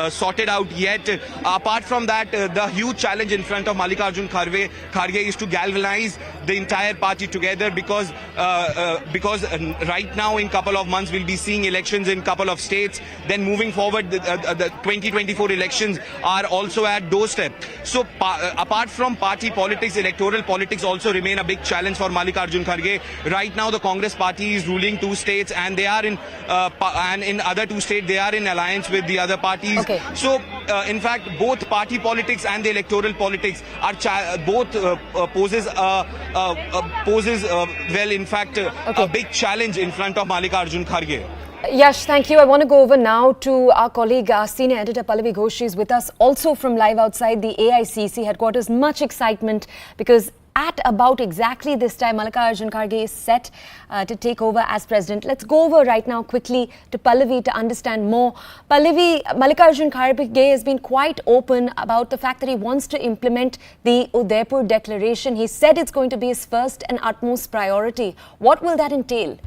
sorted out yet. Apart from that, the huge challenge in front of Mallikarjun Kharge is to galvanize the entire party together, because right now in couple of months we'll be seeing elections in couple of states. Then moving forward, the 2024 elections are also at doorstep. So apart from party politics, electoral politics also remain a big challenge for Mallikarjun Kharge. Right now the Congress party is ruling 2 states, and they are in other 2 states they are in alliance with the other parties. Okay. So in fact, both party politics and the electoral politics are poses a big challenge in front of Mallikarjun Kharge. Yash, thank you. I want to go over now to our colleague, senior editor Pallavi Ghosh. She's with us also from live outside the AICC headquarters. Much excitement because at about exactly this time, Mallikarjun Kharge is set to take over as president. Let's go over right now quickly to Pallavi to understand more. Pallavi, Mallikarjun Kharge has been quite open about the fact that he wants to implement the Udaipur Declaration. He said it's going to be his first and utmost priority. What will that entail?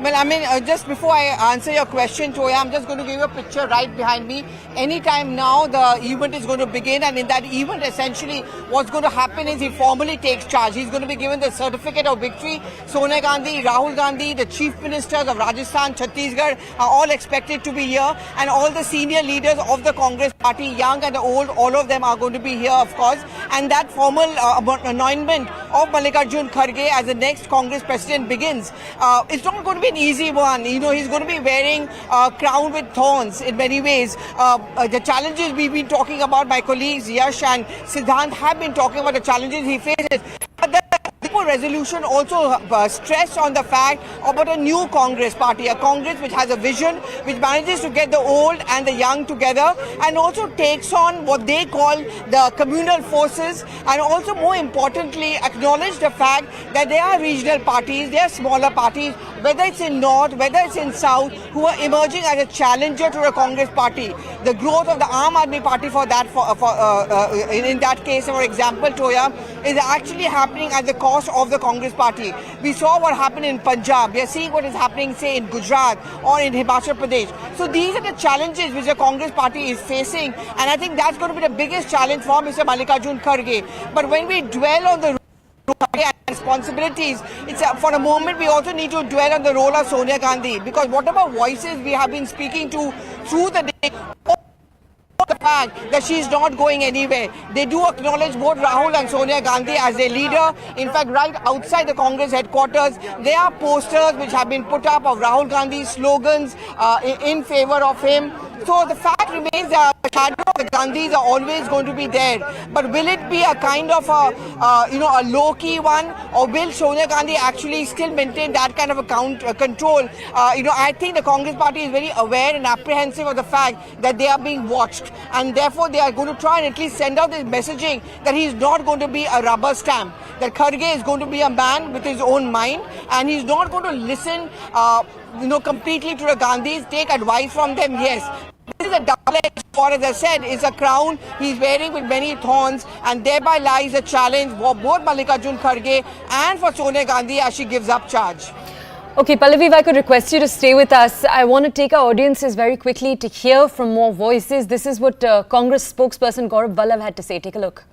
Well, I mean, just before I answer your question, Toya, I'm just going to give you a picture right behind me. Anytime now, the event is going to begin, and in that event, essentially, what's going to happen is he formally takes charge. He's going to be given the certificate of victory. Sonia Gandhi, Rahul Gandhi, the chief ministers of Rajasthan, Chhattisgarh are all expected to be here, and all the senior leaders of the Congress party, young and old, all of them are going to be here, of course. And that formal anointment of Mallikarjun Kharge as the next Congress president begins. It's not going to be an easy one. You know, he's going to be wearing a crown with thorns in many ways. The challenges we've been talking about, my colleagues Yash and Siddhant have been talking about the challenges he faces. But the resolution also stressed on the fact about a new Congress party, a Congress which has a vision, which manages to get the old and the young together, and also takes on what they call the communal forces, and also more importantly acknowledge the fact that there are regional parties, there are smaller parties, whether it's in North, whether it's in South, who are emerging as a challenger to the Congress party. The growth of the Aam Aadmi party for that, in that case, for example, Toya, is actually happening at the cost of the Congress party. We saw what happened in Punjab. We are seeing what is happening, say, in Gujarat or in Himachal Pradesh. So these are the challenges which the Congress party is facing, and I think that's going to be the biggest challenge for Mr. Mallikarjun Kharge. But when we dwell on the responsibilities, it's for a moment we also need to dwell on the role of Sonia Gandhi, because whatever voices we have been speaking to through the day, the fact that she is not going anywhere. They do acknowledge both Rahul and Sonia Gandhi as their leader. In fact, right outside the Congress headquarters, there are posters which have been put up of Rahul Gandhi's slogans in favor of him. So the fact remains that the shadow of the Gandhis are always going to be there. But will it be a kind of a low-key one, or will Sonia Gandhi actually still maintain that kind of a control? I think the Congress party is very aware and apprehensive of the fact that they are being watched, and therefore they are going to try and at least send out this messaging that he is not going to be a rubber stamp, that Kharge is going to be a man with his own mind, and he's not going to listen completely to the Gandhis, take advice from them, yes. This is a double-edged sword, as I said, is a crown he's wearing with many thorns, and thereby lies a challenge for both Mallikarjun Kharge and for Sonia Gandhi as she gives up charge. Okay, Pallavi, if I could request you to stay with us. I want to take our audiences very quickly to hear from more voices. This is what Congress spokesperson Gaurav Vallabh had to say. Take a look.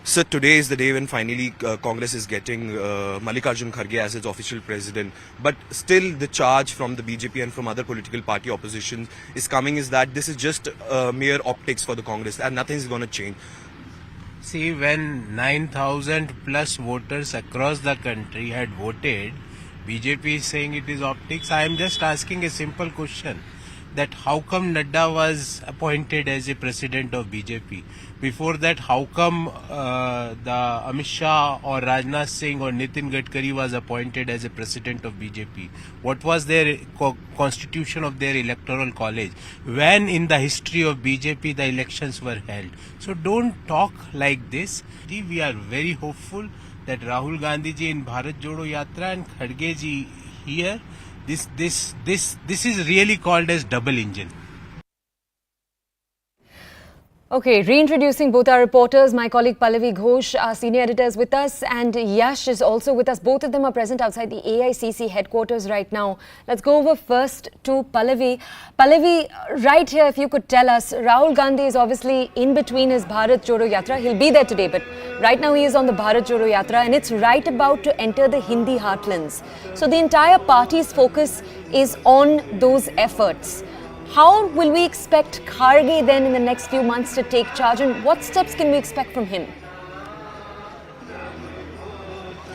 So today is the day when finally Congress is getting Mallikarjun Kharge as its official president. But still the charge from the BJP and from other political party opposition is coming is that this is just mere optics for the Congress and nothing is going to change. See, when 9,000 plus voters across the country had voted, BJP is saying it is optics. I am just asking a simple question, that how come Nadda was appointed as a president of BJP? Before that, how come the Amit Shah or Rajnath Singh or Nitin Gadkari was appointed as a president of BJP? What was their constitution of their electoral college? When in the history of BJP the elections were held? So don't talk like this. We are very hopeful that Rahul Gandhi ji in Bharat Jodo Yatra and Kharge ji here, this is really called as double engine. Okay, reintroducing both our reporters, my colleague Pallavi Ghosh, our senior editor, is with us, and Yash is also with us. Both of them are present outside the AICC headquarters right now. Let's go over first to Pallavi. Pallavi, right here, if you could tell us, Rahul Gandhi is obviously in between his Bharat Jodo Yatra. He'll be there today, but right now he is on the Bharat Jodo Yatra, and it's right about to enter the Hindi heartlands. So the entire party's focus is on those efforts. How will we expect Kharge then in the next few months to take charge, and what steps can we expect from him?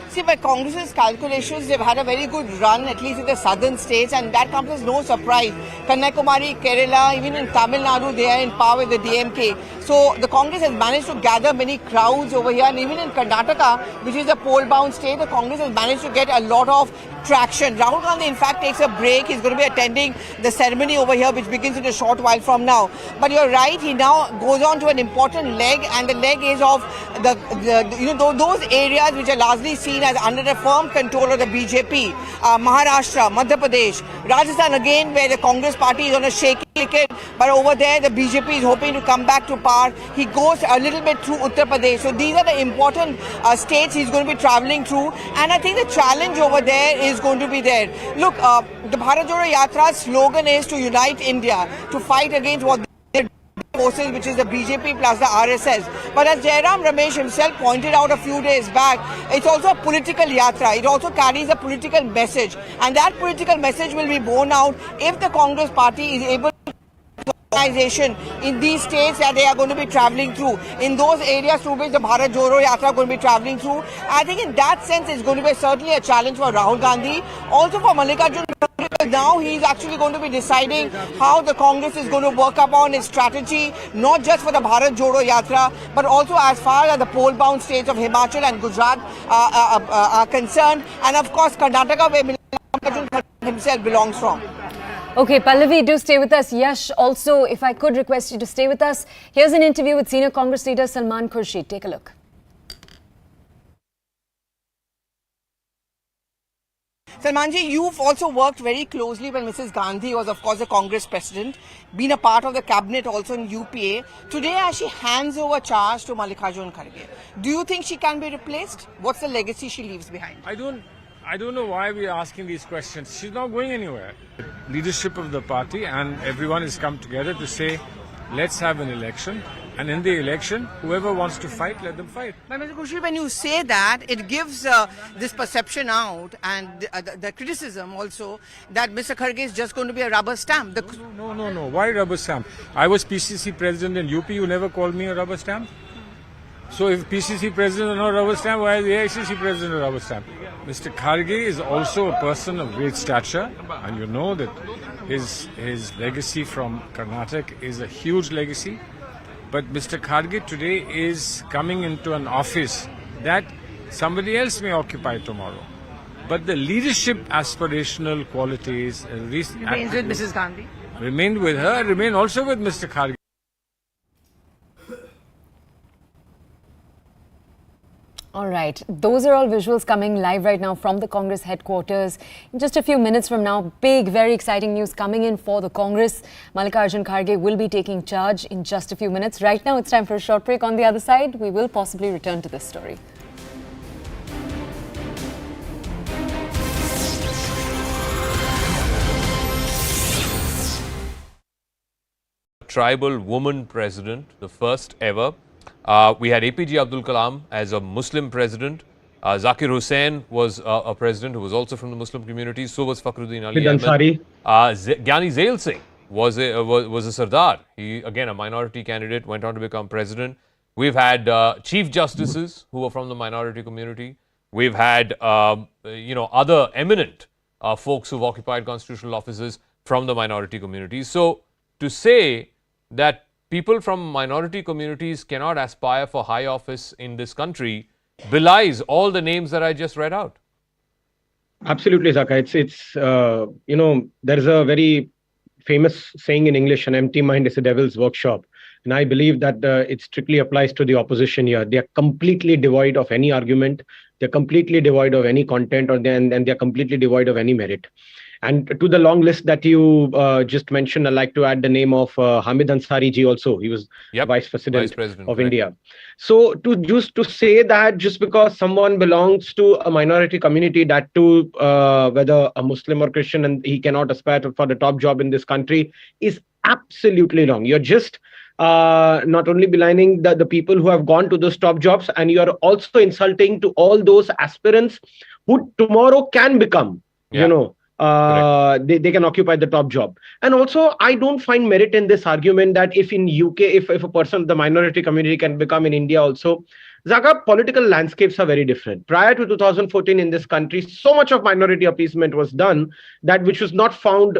See, by Congress's calculations, they've had a very good run, at least in the southern states, and that comes as no surprise. Kanyakumari, Kerala, even in Tamil Nadu, they are in power with the DMK. So the Congress has managed to gather many crowds over here, and even in Karnataka, which is a poll-bound state, the Congress has managed to get a lot of traction. Rahul Gandhi, in fact, takes a break. He's going to be attending the ceremony over here, which begins in a short while from now. But you're right, he now goes on to an important leg, and the leg is of those areas which are largely seen as under the firm control of the BJP. Maharashtra, Madhya Pradesh, Rajasthan again, where the Congress party is on a shaky wicket, but over there the BJP is hoping to come back to power. He goes a little bit through Uttar Pradesh. So these are the important states he's going to be travelling through, and I think the challenge over there is going to be there. Look, the Bharat Jodo Yatra's slogan is to unite India, to fight against what forces, which is the BJP plus the RSS. But as Jairam Ramesh himself pointed out a few days back, it's also a political yatra. It also carries a political message, and that political message will be borne out if the Congress party is able to organization in these states that they are going to be travelling through, in those areas through which the Bharat Jodo Yatra is going to be travelling through. I think in that sense it's going to be certainly a challenge for Rahul Gandhi. Also for Mallikarjun, now he's actually going to be deciding how the Congress is going to work upon its strategy, not just for the Bharat Jodo Yatra, but also as far as the poll-bound states of Himachal and Gujarat are concerned, and of course Karnataka, where Mallikarjun himself belongs from. Okay, Pallavi, do stay with us. Yash, also, if I could request you to stay with us. Here's an interview with senior Congress leader Salman Khurshid. Take a look. Salmanji, you've also worked very closely when Mrs. Gandhi was, of course, the Congress president, been a part of the cabinet also in UPA. Today, as she hands over charge to Mallikarjun Kharge, do you think she can be replaced? What's the legacy she leaves behind? I don't know why we are asking these questions. She's not going anywhere. The leadership of the party and everyone has come together to say, let's have an election And in the election, whoever wants to fight, let them fight. But Mr. Kushal, when you say that, it gives this perception out and the criticism also that Mr. Kharge is just going to be a rubber stamp. No. Why rubber stamp? I was PCC president in UP. You never called me a rubber stamp. So if PCC president is not a rubber stamp, why is the AICC president a rubber stamp? Mr. Kharge is also a person of great stature, and you know that his legacy from Karnataka is a huge legacy. But Mr. Kharge today is coming into an office that somebody else may occupy tomorrow. But the leadership aspirational qualities Remains with Mrs. Gandhi. Remained with her, remain also with Mr. Kharge. All right, those are all visuals coming live right now from the Congress headquarters. In just a few minutes from now, big, very exciting news coming in for the Congress. Mallikarjun Kharge will be taking charge in just a few minutes. Right now, it's time for a short break. On the other side, we will possibly return to this story. Tribal woman president, the first ever. We had APJ Abdul Kalam as a Muslim president. Zakir Hussain was a president who was also from the Muslim community. So was Fakhruddin Ali Ansari. Gyani Zail Singh was a Sardar. He, again, a minority candidate, went on to become president. We've had chief justices who were from the minority community. We've had, other eminent folks who've occupied constitutional offices from the minority community. So to say that people from minority communities cannot aspire for high office in this country belies all the names that I just read out. Absolutely, Zaka. It's there is a very famous saying in English, an empty mind is a devil's workshop. And I believe that it strictly applies to the opposition here. They are completely devoid of any argument. They're completely devoid of any content, and they're completely devoid of any merit. And to the long list that you just mentioned, I'd like to add the name of Hamid Ansari ji also. He was Vice President of India. So to say that just because someone belongs to a minority community, that too, whether a Muslim or Christian, and he cannot aspire for the top job in this country, is absolutely wrong. You're just not only belying the people who have gone to those top jobs, and you are also insulting to all those aspirants who tomorrow can become, they can occupy the top job. And also, I don't find merit in this argument that if in UK, if a person of the minority community can become in India also, Zaka, political landscapes are very different. Prior to 2014 in this country, so much of minority appeasement was done that which is not found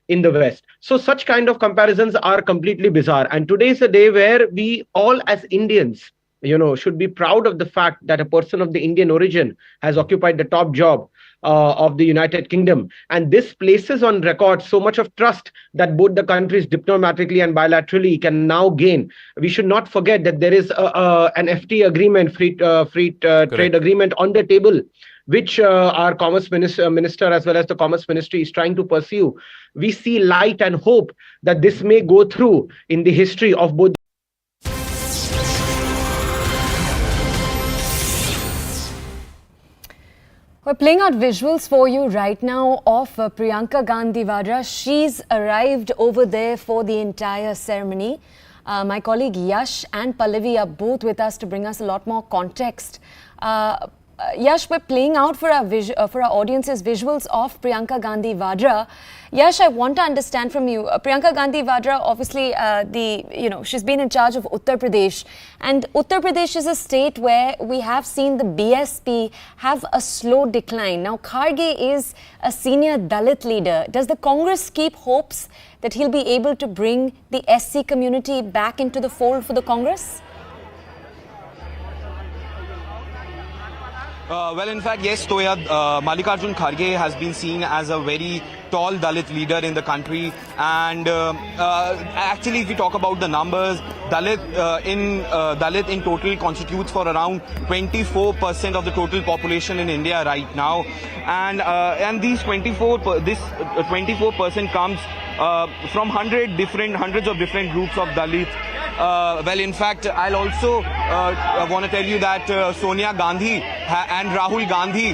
in the West. So such kind of comparisons are completely bizarre. And today is a day where we all as Indians, should be proud of the fact that a person of the Indian origin has occupied the top job of the United Kingdom. And this places on record so much of trust that both the countries diplomatically and bilaterally can now gain. We should not forget that there is an FTA agreement, free trade agreement on the table, which our Commerce Minister as well as the Commerce Ministry is trying to pursue. We see light and hope that this may go through in the history of both. We're playing out visuals for you right now of Priyanka Gandhi Vadra. She's arrived over there for the entire ceremony. My colleague Yash and Pallavi are both with us to bring us a lot more context. Yash, we're playing out for our audiences visuals of Priyanka Gandhi Vadra. Yash, I want to understand from you. Priyanka Gandhi Vadra, obviously, she's been in charge of Uttar Pradesh, and Uttar Pradesh is a state where we have seen the BSP have a slow decline. Now, Kharge is a senior Dalit leader. Does the Congress keep hopes that he'll be able to bring the SC community back into the fold for the Congress? Well, in fact, yes, Toya, Mallikarjun Kharge has been seen as a very tall Dalit leader in the country. And actually, if we talk about the numbers, Dalit in total constitutes for around 24% of the total population in India right now. And these 24% comes from hundreds of different groups of Dalits. Well, in fact, I'll also want to tell you that Sonia Gandhi and Rahul Gandhi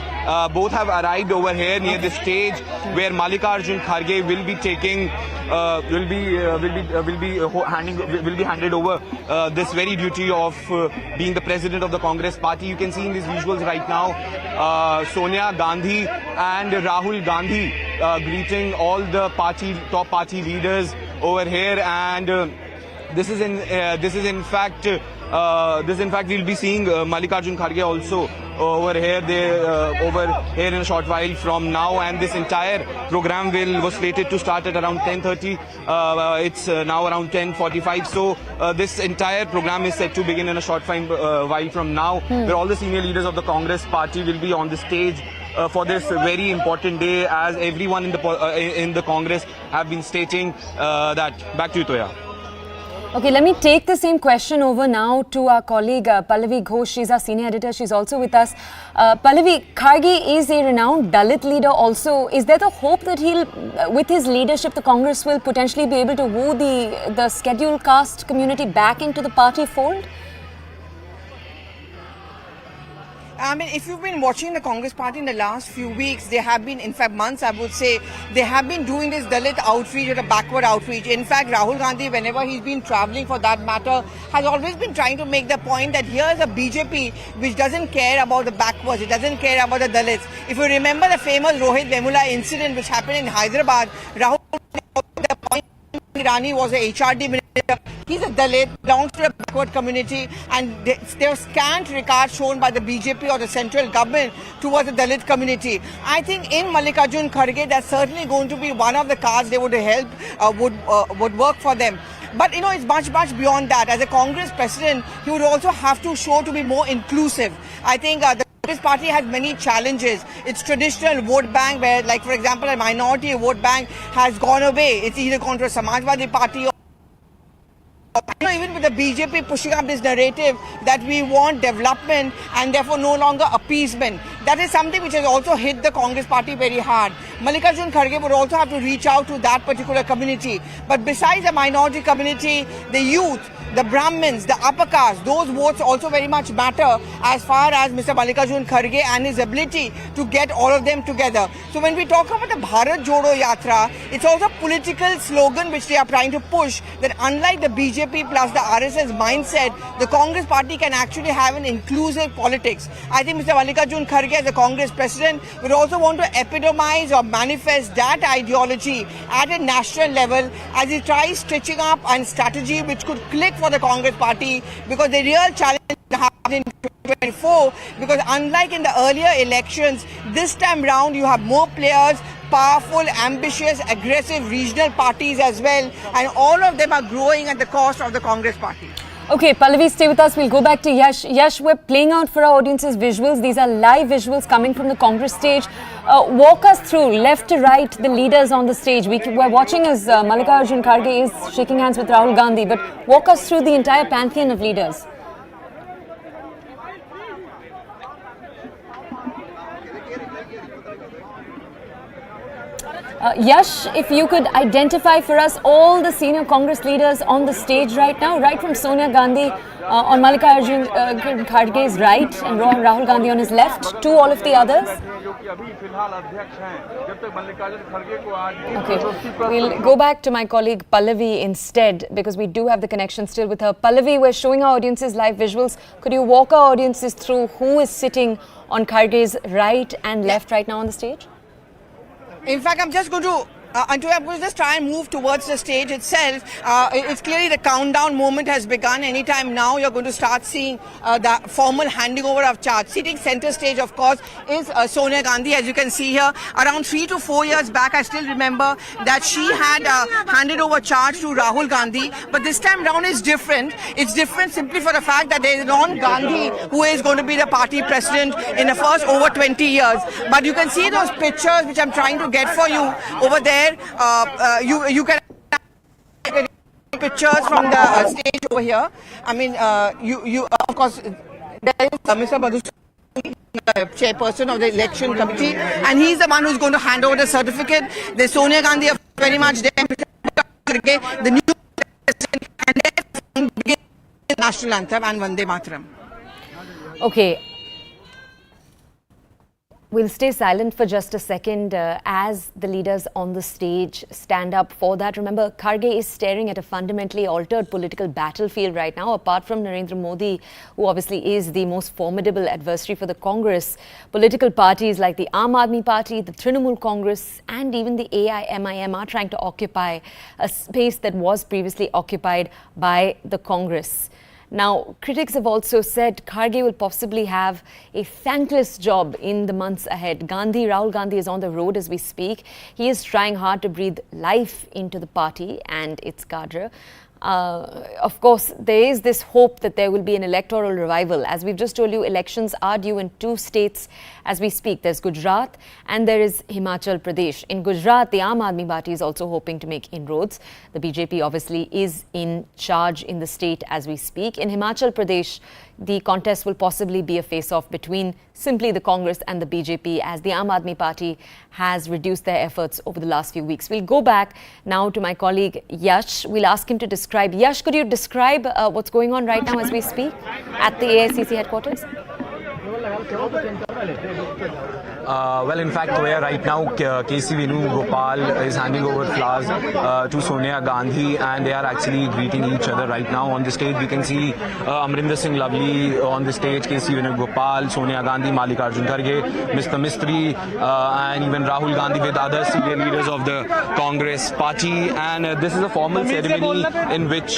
both have arrived over here near the stage where Mallikarjun Kharge will be taking will be handed over this very duty of being the president of the Congress party. You can see in these visuals right now Sonia Gandhi and Rahul Gandhi greeting all the top party leaders over here, and this is in fact we'll be seeing Mallikarjun Kharge also over here in a short while from now, and this entire program was slated to start at around 10:30. It's now around 10:45, so this entire program is set to begin in a short while from now, where all the senior leaders of the Congress party will be on the stage for this very important day, as everyone in the Congress have been stating that. Back to you, Toya. Okay, let me take the same question over now to our colleague Pallavi Ghosh. She's our senior editor. She's also with us. Pallavi, Kharge is a renowned Dalit leader also. Is there the hope that with his leadership, the Congress will potentially be able to woo the scheduled caste community back into the party fold? I mean, if you've been watching the Congress party in the last few weeks, they have been, in fact, months, I would say, they have been doing this Dalit outreach or a backward outreach. In fact, Rahul Gandhi, whenever he's been traveling for that matter, has always been trying to make the point that here is a BJP which doesn't care about the backwards, it doesn't care about the Dalits. If you remember the famous Rohit Vemula incident which happened in Hyderabad, Rahul Gandhi, the point Irani was a HRD minister. He's a Dalit, belongs to a backward community, and there was scant regard shown by the BJP or the central government towards the Dalit community. I think in Mallikarjun Kharge, that's certainly going to be one of the cards they would help, would work for them. But you know, it's much beyond that. As a Congress president, he would also have to show to be more inclusive. I think the Congress party has many challenges. Its traditional vote bank, where, like for example, a minority vote bank has gone away. It's either gone to a Samajwadi party, or even with the BJP pushing up this narrative that we want development and therefore no longer appeasement. That is something which has also hit the Congress party very hard. Mallikarjun Kharge would also have to reach out to that particular community. But besides the minority community, the youth, the Brahmins, the upper caste, those votes also very much matter as far as Mr. Mallikarjun Kharge and his ability to get all of them together. So when we talk about the Bharat Jodo Yatra, it's also a political slogan which they are trying to push, that unlike the BJP plus the RSS mindset, the Congress party can actually have an inclusive politics. I think Mr. Mallikarjun Kharge, as a Congress president, would also want to epitomize or manifest that ideology at a national level as he tries stitching up a strategy which could click for the Congress party, because the real challenge happened in 2024, because unlike in the earlier elections, this time round you have more players, powerful, ambitious, aggressive regional parties as well, and all of them are growing at the cost of the Congress party. Okay, Pallavi, stay with us. We'll go back to Yash. Yash, we're playing out for our audiences visuals. These are live visuals coming from the Congress stage. Walk us through, left to right, the leaders on the stage. We're watching as Mallikarjun Kharge is shaking hands with Rahul Gandhi, but walk us through the entire pantheon of leaders. Yash, if you could identify for us all the senior Congress leaders on the stage right now, right from Sonia Gandhi on Mallikarjun Kharge's right and Rahul Gandhi on his left, to all of the others. Okay, we'll go back to my colleague Pallavi instead, because we do have the connection still with her. Pallavi, we're showing our audiences live visuals. Could you walk our audiences through who is sitting on Kharge's right and left right now on the stage? In fact, I'm just going to just try and move towards the stage itself. It's clearly the countdown moment has begun. Anytime now you're going to start seeing the formal handing over of charge. Sitting center stage, of course, is Sonia Gandhi, as you can see here. Around 3 to 4 years back, I still remember that she had handed over charge to Rahul Gandhi. But this time round is different. It's different simply for the fact that there is non Gandhi who is going to be the party president in the first over 20 years. But you can see those pictures which I'm trying to get for you over there. You can pictures from the stage over here. I mean, of course, there is Mr. Madhusudan, chairperson of the election committee, and he's the one who's going to hand over the certificate. There's Sonia Gandhi very much there, the new president, and then national anthem and Vande Mataram. Okay. We'll stay silent for just a second as the leaders on the stage stand up for that. Remember, Kharge is staring at a fundamentally altered political battlefield right now. Apart from Narendra Modi, who obviously is the most formidable adversary for the Congress, political parties like the Aam Aadmi Party, the Trinamool Congress and even the AIMIM are trying to occupy a space that was previously occupied by the Congress. Now, critics have also said Kharge will possibly have a thankless job in the months ahead. Rahul Gandhi is on the road as we speak. He is trying hard to breathe life into the party and its cadre. Of course, there is this hope that there will be an electoral revival. As we've just told you, elections are due in 2 states as we speak. There's Gujarat and there is Himachal Pradesh. In Gujarat, the Aam Aadmi Party is also hoping to make inroads. The BJP obviously is in charge in the state as we speak. In Himachal Pradesh, the contest will possibly be a face-off between simply the Congress and the BJP as the Aam Aadmi Party has reduced their efforts over the last few weeks. We'll go back now to my colleague Yash. We'll ask him to describe. Yash, could you describe what's going on right now as we speak at the AICC headquarters? Well, in fact, where right now KC Venugopal is handing over flowers to Sonia Gandhi, and they are actually greeting each other right now on the stage. We can see Amrinder Singh Lovely on the stage, KC Venugopal, Sonia Gandhi, Mallikarjun Kharge, Mr. Mistry, and even Rahul Gandhi with other senior leaders of the Congress party. And this is a formal ceremony in which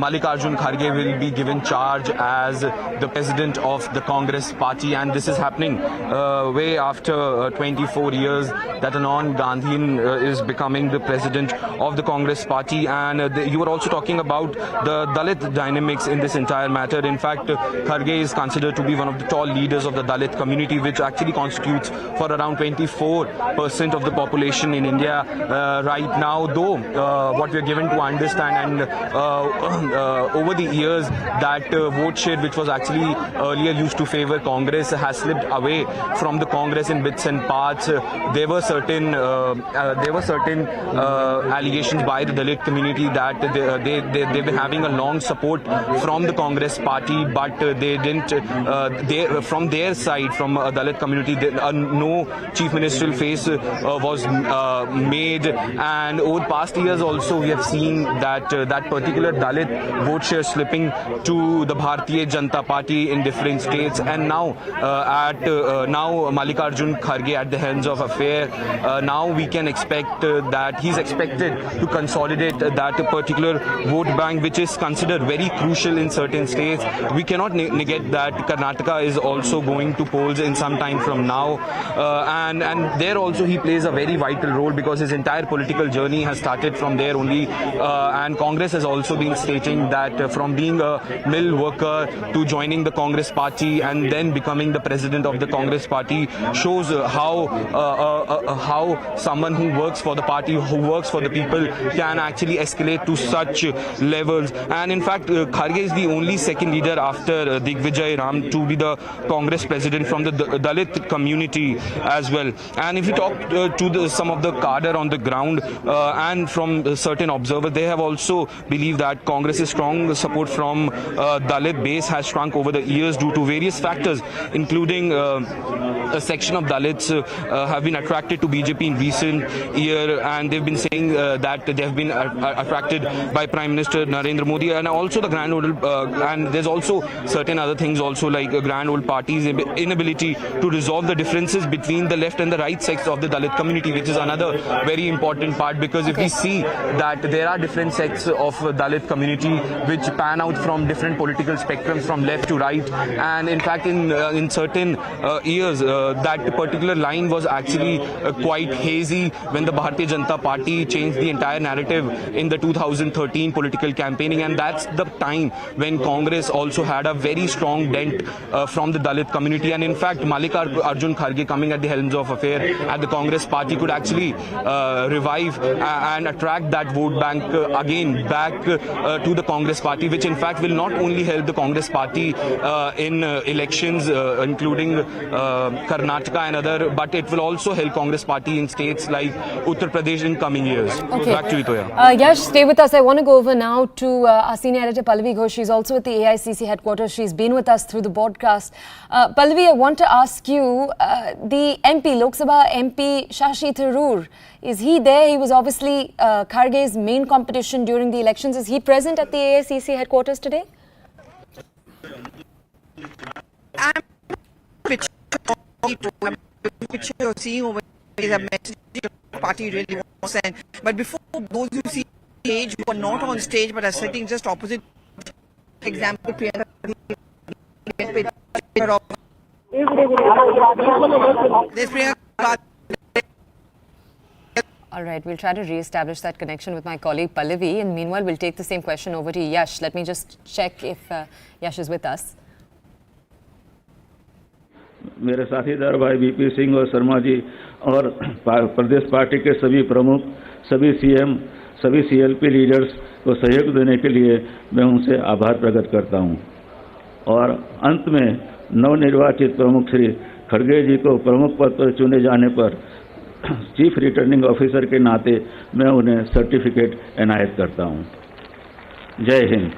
Mallikarjun Kharge will be given charge as the president of the Congress party, and this is happening way after 24 years that a non-Gandhian is becoming the president of the Congress party. And you were also talking about the Dalit dynamics in this entire matter. In fact, Kharge is considered to be one of the tall leaders of the Dalit community, which actually constitutes for around 24% of the population in India right now. Though what we are given to understand, and over the years, that vote share which was actually earlier used to favor Congress has slipped away from the Congress in bits and parts. There were certain allegations by the Dalit community that they've been having a long support from the Congress party, but they didn't. From their side, from Dalit community, no chief ministerial face was made. And over the past years, also we have seen that that particular Dalit vote share slipping to the Bharatiya Janata Party in different states, and now now Mallikarjun Kharge at the helms of affair. Now we can expect that he's expected to consolidate that particular vote bank, which is considered very crucial in certain states. We cannot negate that Karnataka is also going to polls in some time from now, and there also he plays a very vital role because his entire political journey has started from there only. And Congress has also been stating that from being a mill worker to joining the Congress party and then becoming the president of the Congress party shows how someone who works for the party, who works for the people, can actually escalate to such levels. And in fact, Kharge is the only second leader after Digvijay Ram to be the Congress president from the Dalit community as well. And if you talk to some of the cadre on the ground and from certain observers, they have also believed that Congress's strong support from Dalit base has shrunk over the years due to various factors, including a section of Dalits have been attracted to BJP in recent year, and they've been saying that they have been attracted by Prime Minister Narendra Modi, and also the Grand Old, and there's also certain other things also like Grand Old Party's inability to resolve the differences between the left and the right sects of the Dalit community, which is another very important part, because if we see that there are different sects of Dalit community which pan out from different political spectrums from left to right, and in fact in certain years that particular line was actually quite hazy when the Bharatiya Janata Party changed the entire narrative in the 2013 political campaigning, and that's the time when Congress also had a very strong dent from the Dalit community. And in fact, Mallikarjun Kharge coming at the helms of affair at the Congress party could actually revive and attract that vote bank again back to the Congress party, which in fact will not only help the Congress party in elections, including Karnataka and other, but it will also help Congress party in states like Uttar Pradesh in coming years. Okay. Back to you, Toya. Yash, stay with us. I want to go over now to our senior editor Pallavi Ghosh. She's also at the AICC headquarters. She's been with us through the broadcast. Pallavi, I want to ask you, the MP, Lok Sabha MP Shashi Tharoor, is he there? He was obviously Kharge's main competition during the elections. Is he present at the AICC headquarters today? Picture you're seeing over here is a message the party really wants to send. But before those who see stage, who are not on stage but are sitting just opposite, for example, Priyanka. There's Priyanka. All right, we'll try to re-establish that connection with my colleague Pallavi, and meanwhile we'll take the same question over to Yash. Let me just check if Yash is with us. मेरे साथीदार भाई BP Singh और शर्मा जी और प्रदेश party के सभी प्रमुख, सभी CM, सभी सीएलपी लीडर्स को सहयोग देने के लिए मैं उनसे आभार प्रकट करता हूं। और अंत में नवनिर्वाचित प्रमुख श्री खड़गे जी को प्रमुख पद पर चुने जाने पर चीफ रिटर्निंग ऑफिसर के नाते मैं उन्हें सर्टिफिकेट एनायत करता हूं। जय Hind.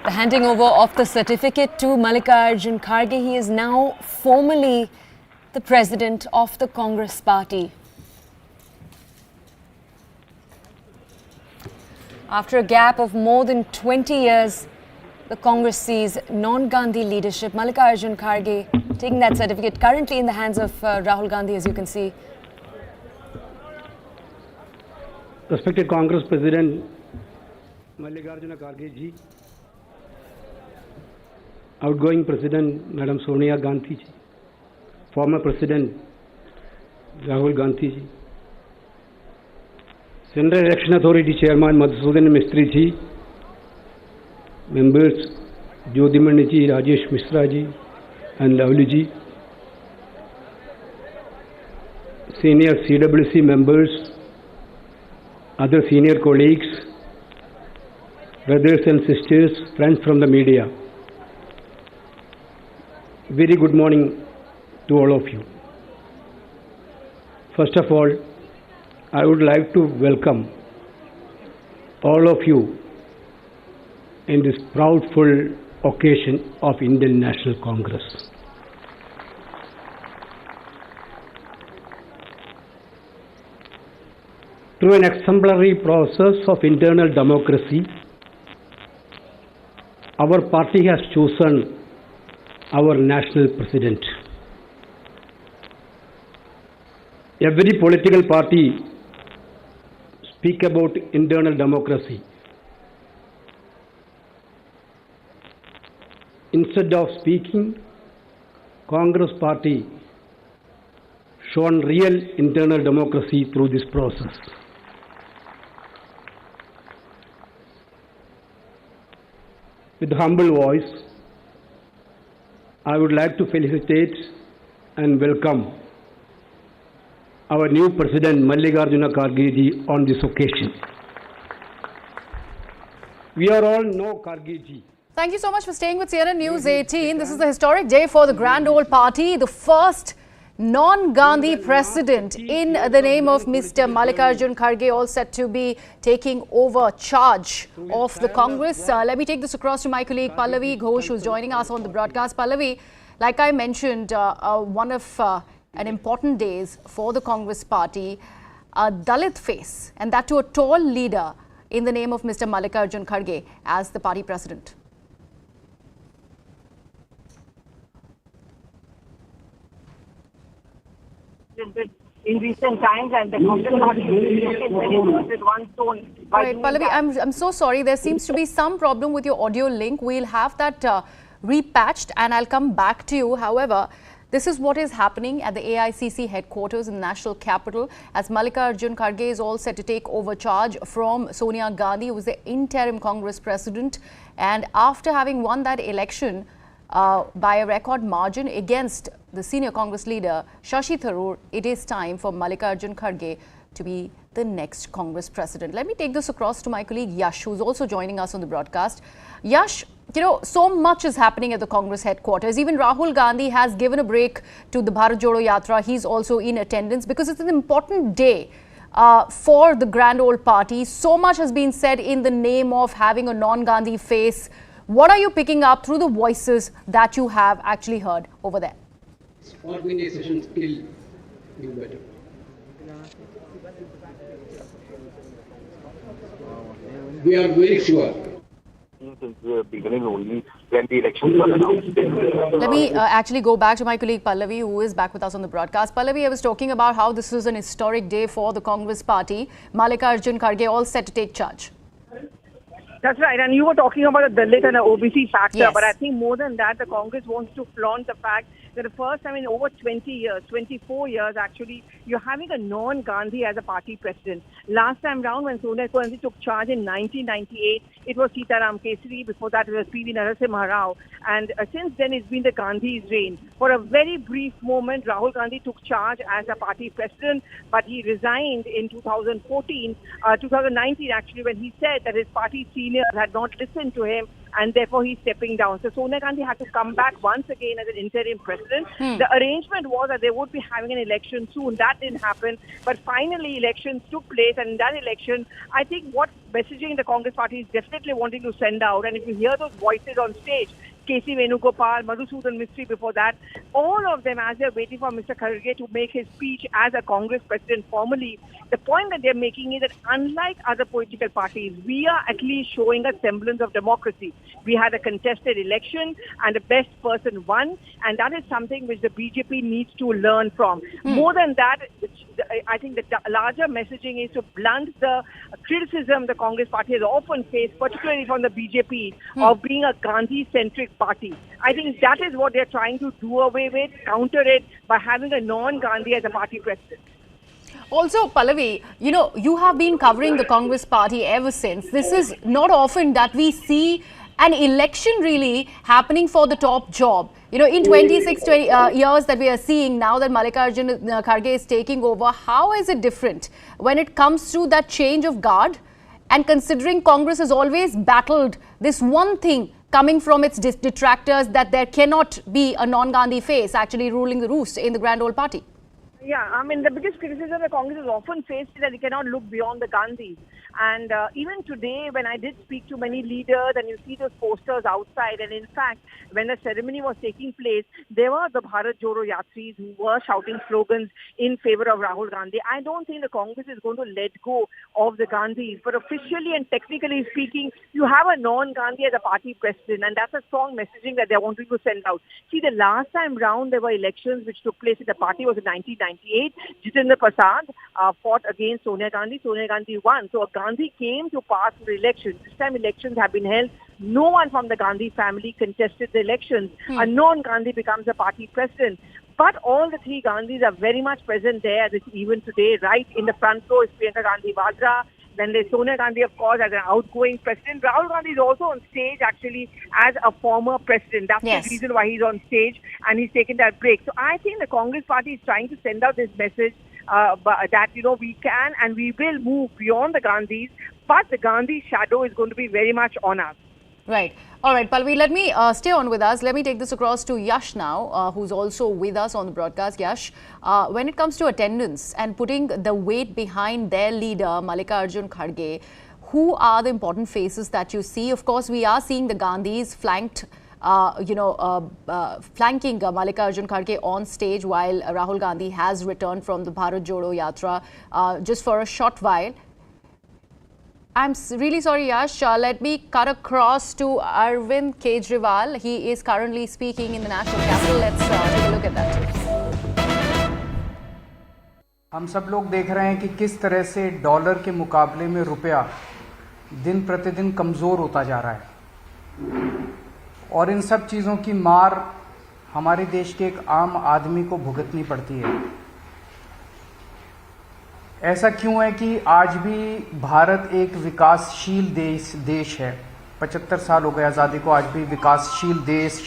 The handing over of the certificate to Mallikarjun Kharge. He is now formally the president of the Congress party. After a gap of more than 20 years, the Congress sees non-Gandhi leadership. Mallikarjun Kharge taking that certificate, currently in the hands of Rahul Gandhi, as you can see. Respected Congress President Mallikarjun Kharge ji, outgoing President Madam Sonia Gandhi ji, former President Rahul Gandhi ji, Central Election Authority Chairman Madhusudan Mistry ji, members Jyodhimani ji, Rajesh Mishra ji and Lovely ji, senior CWC members, other senior colleagues, brothers and sisters, friends from the media. Very good morning to all of you. First of all, I would like to welcome all of you in this proudful occasion of Indian National Congress. Through an exemplary process of internal democracy, our party has chosen our national president. Every political party speak about internal democracy. Instead of speaking, Congress party shown real internal democracy through this process. With humble voice, I would like to felicitate and welcome our new President Mallikarjun Kharge ji on this occasion. We are all know Kharge ji. Thank you so much for staying with CNN News 18. This is a historic day for the Grand Old Party. The first non-Gandhi president in the name of Mr. Mallikarjun Kharge, all set to be taking over charge of the Congress. Let me take this across to my colleague Pallavi Ghosh, who's joining us on the broadcast. Pallavi, like I mentioned, one of an important days for the Congress party, a Dalit face, and that to a tall leader in the name of Mr. Mallikarjun Kharge as the party president. In recent times, and the Congress party with one tone. Right, Pallavi, I'm so sorry. There seems to be some problem with your audio link. We'll have that repatched, and I'll come back to you. However, this is what is happening at the AICC headquarters in the national capital, as Mallikarjun Kharge is all set to take over charge from Sonia Gandhi, who was the interim Congress president. And after having won that election by a record margin against the senior Congress leader Shashi Tharoor, it is time for Mallikarjun Kharge to be the next Congress president. Let me take this across to my colleague Yash, who's also joining us on the broadcast. Yash, you know, so much is happening at the Congress headquarters. Even Rahul Gandhi has given a break to the Bharat Jodo Yatra. He's also in attendance because it's an important day for the grand old party. So much has been said in the name of having a non-Gandhi face. What are you picking up through the voices that you have actually heard over there? Organization skill do better. We are very sure. Since the beginning only, when the elections were announced. Let me actually go back to my colleague Pallavi, who is back with us on the broadcast. Pallavi, I was talking about how this is an historic day for the Congress party. Mallikarjun Kharge all set to take charge. That's right, and you were talking about the Dalit and the OBC factor, Yes. but I think more than that, the Congress wants to flaunt the fact that the first time in over 20 years, 24 years actually, you're having a non-Gandhi as a party president. Last time round when Sonia Gandhi took charge in 1998, it was Sitaram Kesari, before that it was P.V. Narasimha Rao, and since then it's been the Gandhi's reign. For a very brief moment, Rahul Gandhi took charge as a party president, but he resigned in 2019 actually, when he said that his party seniors had not listened to him, and therefore he's stepping down. So Sonia Gandhi had to come back once again as an interim president. The arrangement was that they would be having an election soon. That didn't happen, but finally elections took place, and in that election, I think what messaging the Congress party is definitely wanting to send out, and if you hear those voices on stage, K.C. Venugopal, Madhusudan Mistry before that, all of them, as they're waiting for Mr. Kharge to make his speech as a Congress president formally, the point that they're making is that unlike other political parties, we are at least showing a semblance of democracy. We had a contested election and the best person won, and that is something which the BJP needs to learn from. More than that, I think the larger messaging is to blunt the criticism the Congress party has often faced, particularly from the BJP, of being a Gandhi-centric party. I think that is what they're trying to do away with, counter it by having a non-Gandhi as a party president. Also, Pallavi, you know, you have been covering the Congress party ever since. This is not often that we see an election really happening for the top job. You know, in 26 years that we are seeing now that Mallikarjun Kharge is taking over, how is it different when it comes to that change of guard? And considering Congress has always battled this one thing coming from its detractors, that there cannot be a non-Gandhi face actually ruling the roost in the grand old party. Yeah, I mean, the biggest criticism the Congress has often faced is that they cannot look beyond the Gandhis. And even today, when I did speak to many leaders, and you see those posters outside, and in fact, when the ceremony was taking place, there were the Bharat Jodo Yatris who were shouting slogans in favor of Rahul Gandhi. I don't think the Congress is going to let go of the Gandhis. But officially and technically speaking, you have a non-Gandhi as a party president, and that's a strong messaging that they're wanting to send out. See, the last time round, there were elections which took place in the party was in 1998. Jitendra Prasad fought against Sonia Gandhi. Sonia Gandhi won. So Gandhi came to pass the election. This time elections have been held. No one from the Gandhi family contested the elections. A non-Gandhi becomes a party president. But all the three Gandhis are very much present there this even today. Right in the front row is Priyanka Gandhi Vadra. Then there's Sonia Gandhi, of course, as an outgoing president. Rahul Gandhi is also on stage, actually, as a former president. That's the reason why he's on stage, and he's taken that break. So I think the Congress party is trying to send out this message that, you know, we can and we will move beyond the Gandhis, but the Gandhi shadow is going to be very much on us. Right. All right, Pallavi, let me stay on with us. Let me take this across to Yash now, who's also with us on the broadcast. Yash, when it comes to attendance and putting the weight behind their leader, Mallikarjun Kharge, who are the important faces that you see? Of course, we are seeing the Gandhis flanked, flanking Mallikarjun Kharge on stage while Rahul Gandhi has returned from the Bharat Jodo Yatra just for a short while. I'm really sorry, Yash. Let me cut across to Arvind Kejriwal. He is currently speaking in the national capital. Let's take a look at that. हम सब लोग देख रहे हैं कि किस तरह से डॉलर के मुकाबले में रुपया दिन प्रतिदिन कमज़ोर होता जा रहा है और इन सब चीज़ों की मार हमारे देश के एक आम आदमी को भुगतनी पड़ती है। ऐसा क्यों है कि आज भी भारत एक विकासशील देश है। 75 साल हो गए आज़ादी को, आज भी विकासशील देश,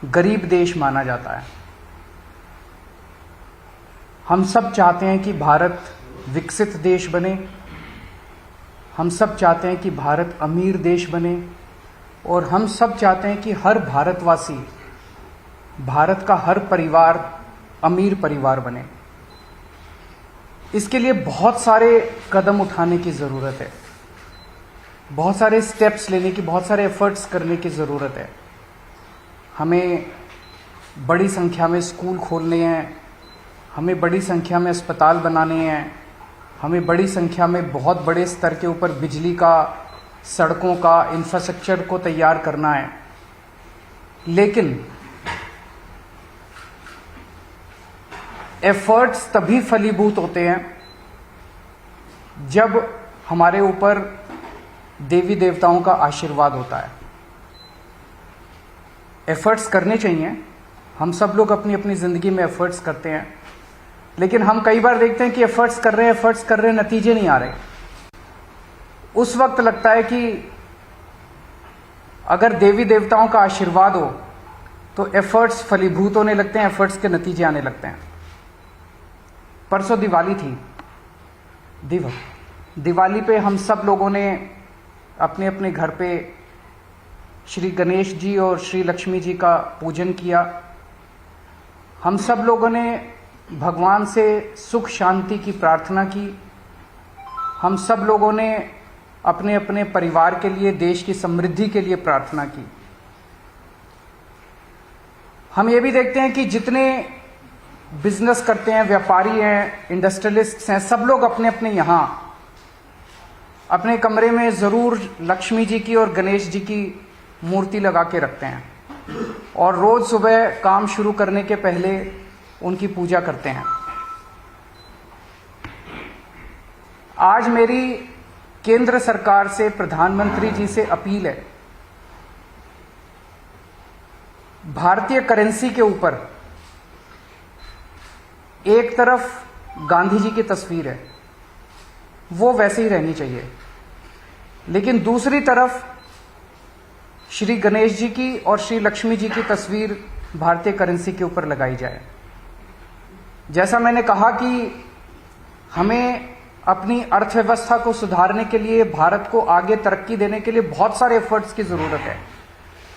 गरीब देश माना जाता है। हम सब चाहते हैं कि भारत विकसित देश बने, हम सब चाहते हैं कि भारत अमीर देश बने, और हम सब चाहते हैं कि हर भारतवासी, भारत का हर परिवार अमीर परिवार बने। इसके लिए बहुत सारे कदम उठाने की ज़रूरत है, बहुत सारे स्टेप्स लेने की, बहुत सारे एफर्ट्स करने की ज़रूरत है। हमें बड़ी संख्या में स्कूल खोलने हैं, हमें बड़ी संख्या में अस्पताल बनाने हैं, हमें बड़ी संख्या में बहुत बड़े स्तर के ऊपर बिजली का, सड़कों का, इंफ्रास्ट्रक्चर को तैयार करना है। लेकिन एफर्ट्स तभी फलीभूत होते हैं जब हमारे ऊपर देवी देवताओं का आशीर्वाद होता है। एफर्ट्स करने चाहिए, हम सब लोग अपनी अपनी ज़िंदगी में एफर्ट्स करते हैं, लेकिन हम कई बार देखते हैं कि एफर्ट्स कर रहे हैं, नतीजे नहीं आ रहे। उस वक्त लगता है कि अगर देवी देवताओं का आशीर्वाद हो तो एफर्ट्स फलीभूत होने लगते हैं, एफर्ट्स के नतीजे आने लगते हैं। परसों दिवाली थी। दिवाली पे हम सब लोगों ने अपने अपने घर पे श्री गणेश जी और श्री लक्ष्मी जी का पूजन किया। हम सब लोगों ने भगवान से सुख शांति की प्रार्थना की। हम सब लोगों ने अपने अपने परिवार के लिए, देश की समृद्धि के लिए प्रार्थना की। हम ये भी देखते हैं कि जितने बिजनेस करते हैं, व्यापारी हैं, इंडस्ट्रियलिस्ट्स हैं, सब लोग अपने अपने यहाँ अपने कमरे में ज़रूर लक्ष्मी जी की और गणेश जी की मूर्ति लगा के रखते हैं और रोज़ सुबह काम शुरू करने के पहले उनकी पूजा करते हैं। आज मेरी केंद्र सरकार से, प्रधानमंत्री जी से अपील है, भारतीय करेंसी के ऊपर एक तरफ गांधी जी की तस्वीर है, वो वैसे ही रहनी चाहिए, लेकिन दूसरी तरफ श्री गणेश जी की और श्री लक्ष्मी जी की तस्वीर भारतीय करेंसी के ऊपर लगाई जाए। जैसा मैंने कहा कि हमें अपनी अर्थव्यवस्था को सुधारने के लिए, भारत को आगे तरक्की देने के लिए बहुत सारे एफर्ट्स की जरूरत है,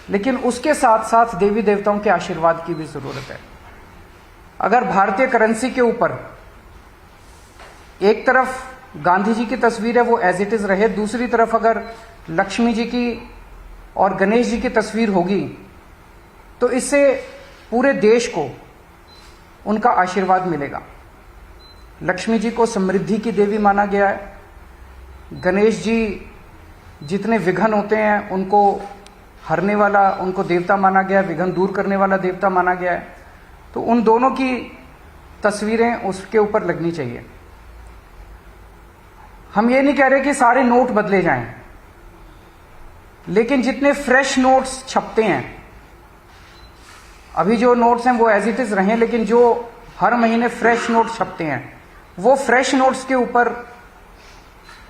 लेकिन उसके साथ साथ देवी देवताओं के आशीर्वाद की भी जरूरत है। अगर भारतीय करेंसी के ऊपर एक तरफ गांधी जी की तस्वीर है, वो एज इट इज रहे, दूसरी तरफ अगर लक्ष्मी जी की और गणेश जी की तस्वीर होगी, तो इससे पूरे देश को उनका आशीर्वाद मिलेगा। लक्ष्मी जी को समृद्धि की देवी माना गया है, गणेश जी जितने विघ्न होते हैं उनको हरने वाला, उनको देवता माना गया है, विघ्न दूर करने वाला देवता माना गया है। तो उन दोनों की तस्वीरें उसके ऊपर लगनी चाहिए। हम ये नहीं कह रहे कि सारे नोट बदले जाएं, लेकिन जितने फ्रेश नोट्स छपते हैं, अभी जो नोट्स हैं वो एज इट इज रहें, लेकिन जो हर महीने फ्रेश नोट छपते हैं, वो फ्रेश नोट्स के ऊपर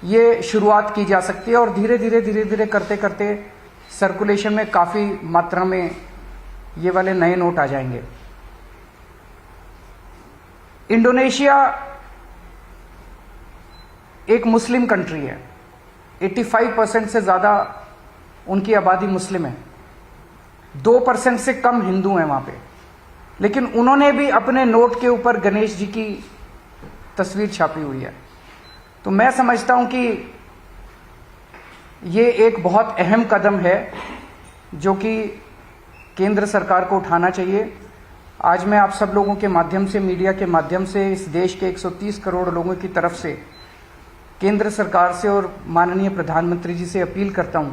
ये शुरुआत की जा सकती है और धीरे धीरे करते करते सर्कुलेशन में काफी मात्रा में ये वाले नए नोट आ जाएंगे। इंडोनेशिया एक मुस्लिम कंट्री है, 85% से ज्यादा उनकी आबादी मुस्लिम है, 2% से कम हिंदू हैं वहां पे, लेकिन उन्होंने भी अपने नोट के ऊपर गणेश जी की तस्वीर छापी हुई है। तो मैं समझता हूं कि ये एक बहुत अहम कदम है जो कि केंद्र सरकार को उठाना चाहिए। आज मैं आप सब लोगों के माध्यम से, मीडिया के माध्यम से, इस देश के 130 करोड़ लोगों की तरफ से केंद्र सरकार से और माननीय प्रधानमंत्री जी से अपील करता हूं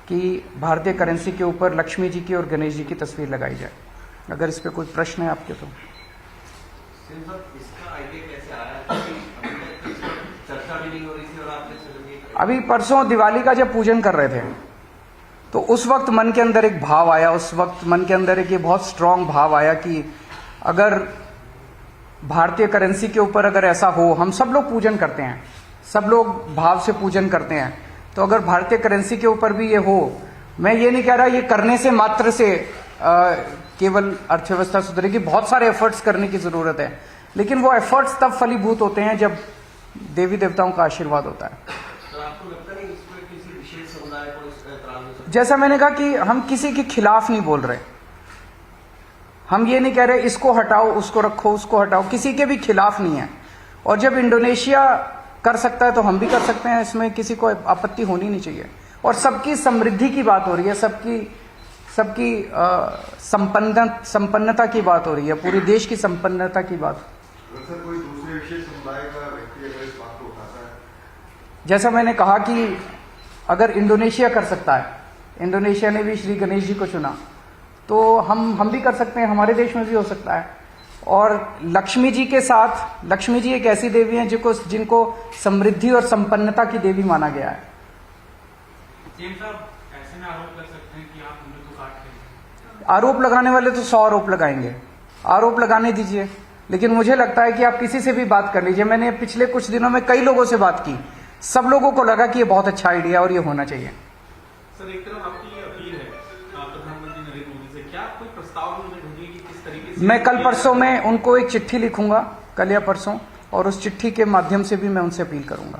कि भारतीय करेंसी के ऊपर लक्ष्मी जी की और गणेश जी की तस्वीर लगाई जाए। अगर इस पे कोई प्रश्न है आपके तो। अभी परसों दिवाली का जब पूजन कर रहे थे तो उस वक्त मन के अंदर एक भाव आया, उस वक्त मन के अंदर एक ये बहुत स्ट्रांग भाव आया कि अगर भारतीय करेंसी के ऊपर अगर ऐसा हो, हम सब लोग पूजन करते हैं, सब लोग भाव से पूजन करते हैं, तो अगर भारतीय करेंसी के ऊपर भी ये हो, मैं ये नहीं कह रहा ये करने से मात्र से केवल अर्थव्यवस्था सुधरेगी, बहुत सारे एफर्ट्स करने की जरूरत है, लेकिन वो एफर्ट्स तब फलीभूत होते हैं जब देवी देवताओं का आशीर्वाद होता है। जैसा मैंने कहा कि हम किसी के खिलाफ नहीं बोल रहे, हम ये नहीं कह रहे इसको हटाओ उसको रखो उसको हटाओ, किसी के भी खिलाफ नहीं है। और जब इंडोनेशिया कर सकता है तो हम भी कर सकते हैं, इसमें किसी को आपत्ति होनी नहीं चाहिए। और सबकी समृद्धि की बात हो रही है, सबकी संपन्नता की बात हो रही है, पूरे देश की संपन्नता की बात। कोई दूसरे विशेष समुदाय का व्यक्ति अगर इस बात को उठाता है, जैसा मैंने कहा कि अगर इंडोनेशिया कर सकता है, इंडोनेशिया ने भी श्री गणेश जी को चुना, तो हम भी कर सकते हैं, हमारे देश में भी हो सकता है। और लक्ष्मी जी के साथ, लक्ष्मी जी एक ऐसी देवी हैं जिनको समृद्धि और संपन्नता की देवी माना गया है। ऐसे में आरोप लग सकते हैं कि आप हिंदुत्व काट रहे हैं। आरोप लगाने वाले तो 100 आरोप लगाएंगे, आरोप लगाने दीजिए, लेकिन मुझे लगता है कि आप किसी से भी बात कर लीजिए। मैंने पिछले कुछ दिनों में कई लोगों से बात की, सब लोगों को लगा कि ये बहुत अच्छा आइडिया और ये होना चाहिए। सर, एक तरफ आपकी अपील है प्रधानमंत्री नरेंद्र मोदी से, क्या कोई प्रस्ताव ढूंढेंगे कि किस तरीके से? मैं कल परसों में उनको एक चिट्ठी लिखूंगा, कल या परसों, और उस चिट्ठी के माध्यम से भी मैं उनसे अपील करूंगा।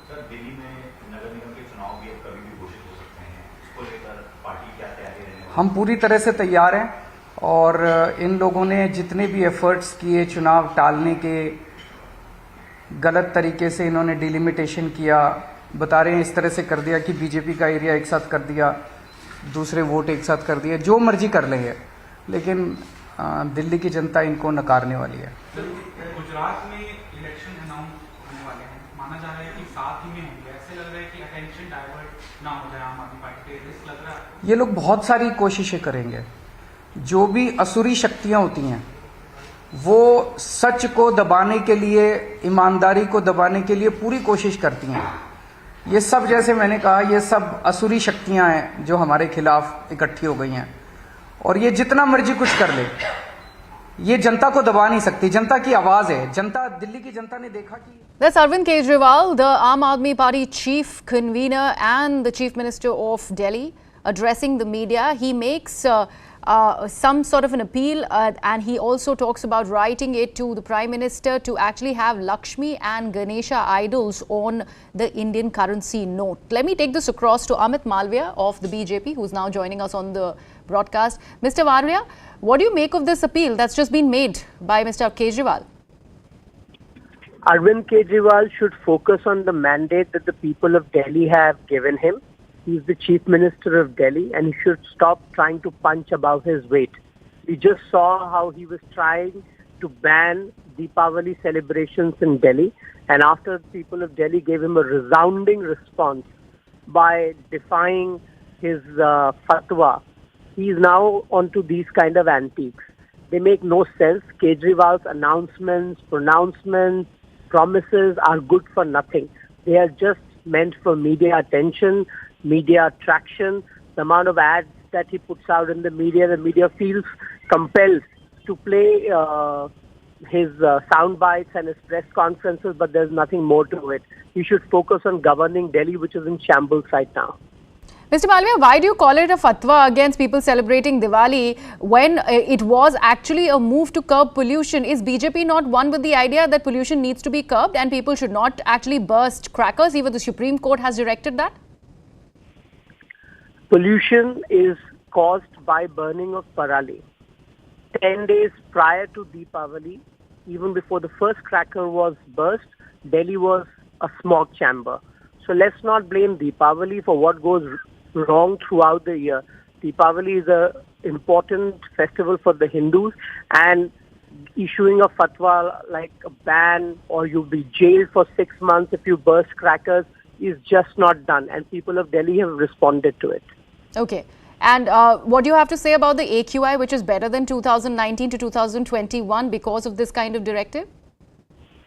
सर, दिल्ली में नगर निगम के चुनाव भी अब कभी भी घोषित हो सकते हैं, उसको लेकर पार्टी क्या तैयारी रहेगी? हम पूरी तरह से तैयार हैं, और इन लोगों ने जितने भी एफर्ट्स किए चुनाव टालने के, गलत तरीके से इन्होंने डिलिमिटेशन किया, बता रहे हैं इस तरह से कर दिया कि बीजेपी का एरिया एक साथ कर दिया, दूसरे वोट एक साथ कर दिए, जो मर्जी कर लेंगे, लेकिन दिल्ली की जनता इनको नकारने वाली है। गुजरात में इलेक्शन अनाउंस होने वाले हैं, माना जा रहा है कि साथ ही में होंगे, ऐसे लग रहा है कि अटेंशन डाइवर्ट ना हो जाए आम आदमी पार्टी पे, रिस्क लग रहा है। ये लोग बहुत सारी कोशिशें करेंगे, जो भी असुरी शक्तियां होती हैं वो सच को दबाने के लिए, ईमानदारी को दबाने के लिए पूरी कोशिश करती हैं। ये सब, जैसे मैंने कहा, ये सब असुरी शक्तियां हैं जो हमारे खिलाफ इकट्ठी हो गई हैं, और ये जितना मर्जी कुछ कर ले, ये जनता को दबा नहीं सकती। जनता की आवाज है, जनता, दिल्ली की जनता ने देखा कि That's Arvind Kejriwal, the Aam Aadmi Party chief convener and the chief minister of Delhi, addressing the media. He makes some sort of an appeal, and he also talks about writing it to the Prime Minister to actually have Lakshmi and Ganesha idols on the Indian currency note. Let me take this across to Amit Malviya of the BJP, who's now joining us on the broadcast. Mr. Malviya, what do you make of this appeal that's just been made by Mr. Kejriwal? Arvind Kejriwal should focus on the mandate that the people of Delhi have given him. He's the Chief Minister of Delhi, and he should stop trying to punch above his weight. We just saw how he was trying to ban Deepavali celebrations in Delhi, and after the people of Delhi gave him a resounding response by defying his fatwa, he's now onto these kind of antiques. They make no sense. Kejriwal's announcements, pronouncements, promises are good for nothing. They are just meant for media attention, media attraction. The amount of ads that he puts out in the media feels compelled to play his sound bites and his press conferences, but there's nothing more to it. He should focus on governing Delhi, which is in shambles right now. Mr. Malviya, why do you call it a fatwa against people celebrating Diwali when it was actually a move to curb pollution? Is BJP not one with the idea that pollution needs to be curbed and people should not actually burst crackers? Even the Supreme Court has directed that. Pollution is caused by burning of parali. 10 days prior to Deepavali, even before the first cracker was burst, Delhi was a smog chamber. So let's not blame Deepavali for what goes wrong throughout the year. Deepavali is an important festival for the Hindus, and issuing a fatwa like a ban or you'll be jailed for 6 months if you burst crackers is just not done, and people of Delhi have responded to it. Okay. And what do you have to say about the AQI, which is better than 2019 to 2021 because of this kind of directive?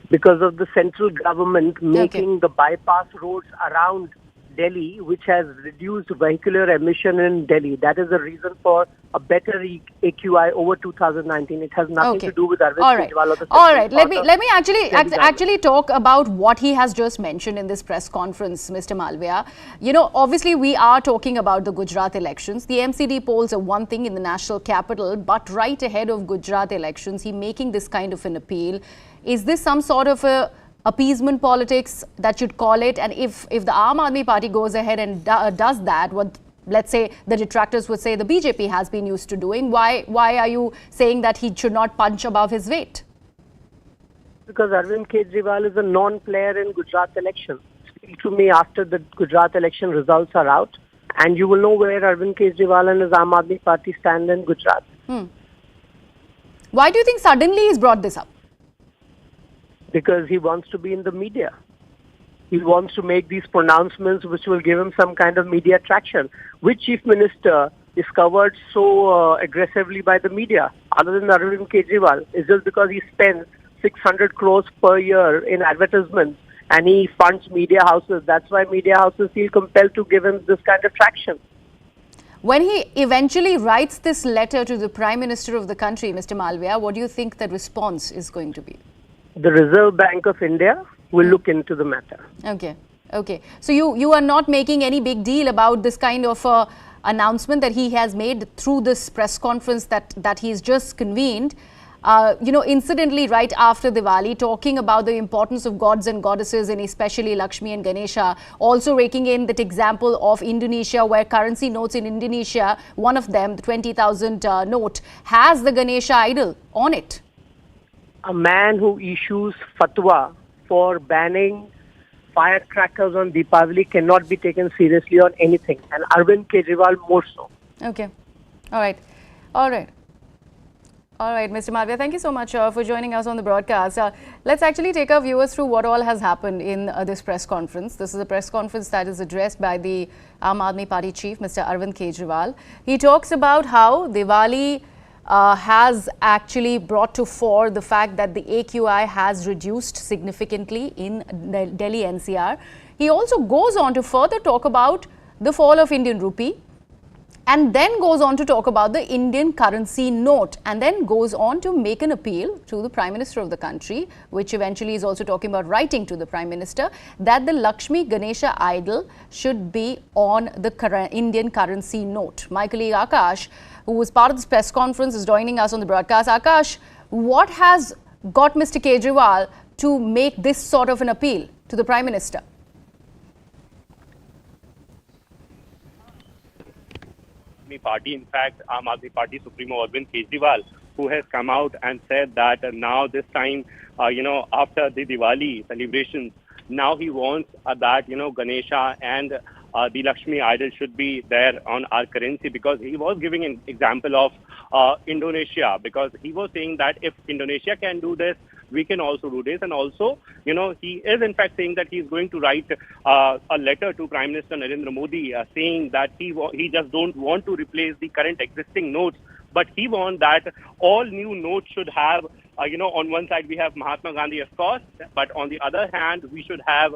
Because of the central government making the bypass roads around Delhi, which has reduced vehicular emission in Delhi. That is the reason for a better AQI over 2019. It has nothing to do with Arvind Kejriwal or the All right. Let me actually talk about what he has just mentioned in this press conference, Mr. Malviya. You know, obviously we are talking about the Gujarat elections. The MCD polls are one thing in the national capital, but right ahead of Gujarat elections, he making this kind of an appeal. Is this some sort of a appeasement politics that you'd call it? And if the Aam Aadmi Party goes ahead and does that, what let's say the detractors would say the BJP has been used to doing, why are you saying that he should not punch above his weight? Because Arvind Kejriwal is a non-player in Gujarat election. Speak to me after the Gujarat election results are out, and you will know where Arvind Kejriwal and his Aam Aadmi Party stand in Gujarat. Why do you think suddenly he's brought this up? Because he wants to be in the media. He wants to make these pronouncements which will give him some kind of media traction. Which chief minister is covered so aggressively by the media other than Arvind Kejriwal? It's just because he spends 600 crores per year in advertisements and he funds media houses. That's why media houses feel compelled to give him this kind of traction. When he eventually writes this letter to the Prime Minister of the country, Mr. Malviya, what do you think the response is going to be? The Reserve Bank of India will look into the matter. Okay. So you are not making any big deal about this kind of announcement that he has made through this press conference that he's just convened. You know, incidentally, right after Diwali, talking about the importance of gods and goddesses, and especially Lakshmi and Ganesha, also raking in that example of Indonesia, where currency notes in Indonesia, one of them, the 20,000 note, has the Ganesha idol on it. A man who issues fatwa for banning firecrackers on Deepavali cannot be taken seriously on anything, and Arvind Kejriwal more so. Okay. All right, Mr. Malviya, thank you so much for joining us on the broadcast. Let's actually take our viewers through what all has happened in this press conference. This is a press conference that is addressed by the Aam Aadmi Party chief, Mr. Arvind Kejriwal. He talks about how Diwali has actually brought to fore the fact that the AQI has reduced significantly in Delhi NCR. He also goes on to further talk about the fall of Indian rupee, and then goes on to talk about the Indian currency note, and then goes on to make an appeal to the Prime Minister of the country, which eventually is also talking about writing to the Prime Minister, that the Lakshmi Ganesha idol should be on the Indian currency note. My colleague Akash, who was part of this press conference, is joining us on the broadcast. Akash, what has got Mr. Kejriwal to make this sort of an appeal to the Prime Minister? Party, in fact, Aam Aadmi Party Supremo Arvind Kejriwal, who has come out and said that now this time, after the Diwali celebrations, now he wants that, Ganesha and the Lakshmi idol should be there on our currency, because he was giving an example of Indonesia, because he was saying that if Indonesia can do this, we can also do this. And also, he is in fact saying that he's going to write a letter to Prime Minister Narendra Modi saying that he just don't want to replace the current existing notes, but he wants that all new notes should have, on one side we have Mahatma Gandhi, of course, but on the other hand, we should have,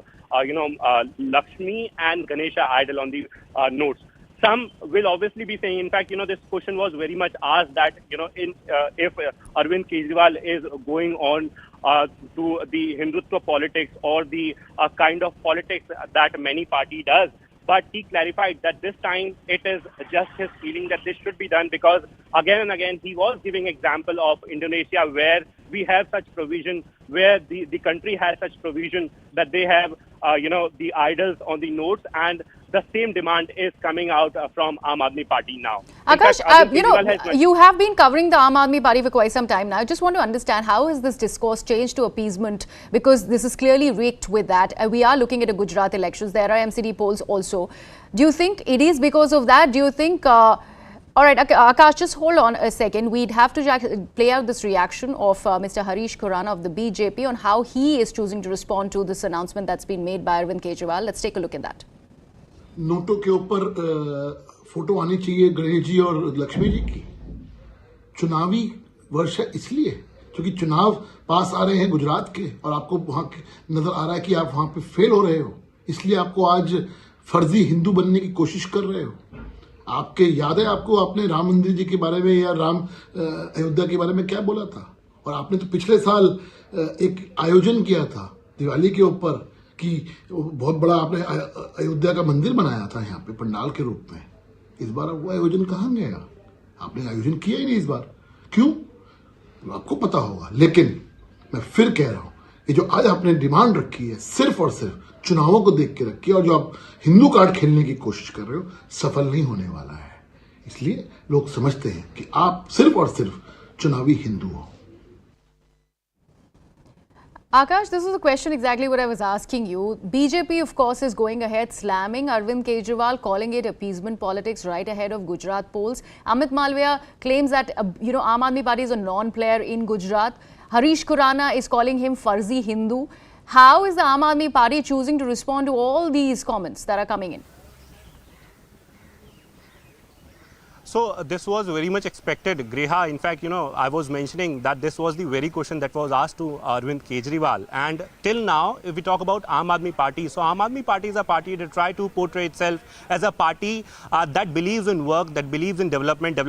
Lakshmi and Ganesha idol on the notes. Some will obviously be saying, in fact, this question was very much asked that, if Arvind Kejriwal is going on to the Hindutva politics or the kind of politics that many party does. But he clarified that this time it is just his feeling that this should be done, because again and again he was giving example of Indonesia, where we have such provision, where the country has such provision that they have, the idols on the notes, and the same demand is coming out from Aam Aadmi Party now. Akash, you have been covering the Aam Aadmi Party for quite some time now. I just want to understand, how has this discourse changed to appeasement? Because this is clearly rigged with that. We are looking at a Gujarat elections. There are MCD polls also. Do you think it is because of that? Do you think... all right, Akash, just hold on a second. We'd have to play out this reaction of Mr. Harish Khurana of the BJP on how he is choosing to respond to this announcement that's been made by Arvind Kejriwal. Let's take a look at that. नोटों के ऊपर photo आनी चाहिए गणेश जी और लक्ष्मी जी की। चुनावी वर्ष है इसलिए, क्योंकि चुनाव पास आ रहे हैं गुजरात के, और आपको वहां नजर आ रहा है कि आप वहां पे फेल हो रहे हो, इसलिए आपको आज फर्जी हिंदू बनने की कोशिश कर रहे हो। आपके याद है आपको आपने राम मंदिर जी के बारे में या राम अयोध्या के बारे में क्या बोला था? और आपने तो पिछले साल एक आयोजन किया था दिवाली के ऊपर कि बहुत बड़ा आपने अयोध्या का मंदिर बनाया था यहाँ पे पंडाल के रूप में। इस बार वो आयोजन कहाँ गया? आपने आयोजन किया ही नहीं इस बार। क्यों? आपको पता होगा। लेकिन मैं फिर कह रहा हूं, ये जो आज आपने डिमांड रखी है सिर्फ और सिर्फ चुनावों को देख के रखी है, और जो आप हिंदू कार्ड खेलने की कोशिश कर रहे हो सफल नहीं होने वाला है। इसलिए लोग समझते हैं कि आप सिर्फ और सिर्फ चुनावी हिंदू हो। Akash, this is the question exactly what I was asking you. BJP, of course, is going ahead slamming Arvind Kejriwal, calling it appeasement politics right ahead of Gujarat polls. Amit Malviya claims that, Aam Aadmi Party is a non-player in Gujarat. Harish Khurana is calling him Farzi Hindu. How is the Aam Aadmi Party choosing to respond to all these comments that are coming in? So this was very much expected, Greha. In fact, I was mentioning that this was the very question that was asked to Arvind Kejriwal. And till now, if we talk about Aam Aadmi Party, so Aam Aadmi Party is a party that try to portray itself as a party that believes in work, that believes in development of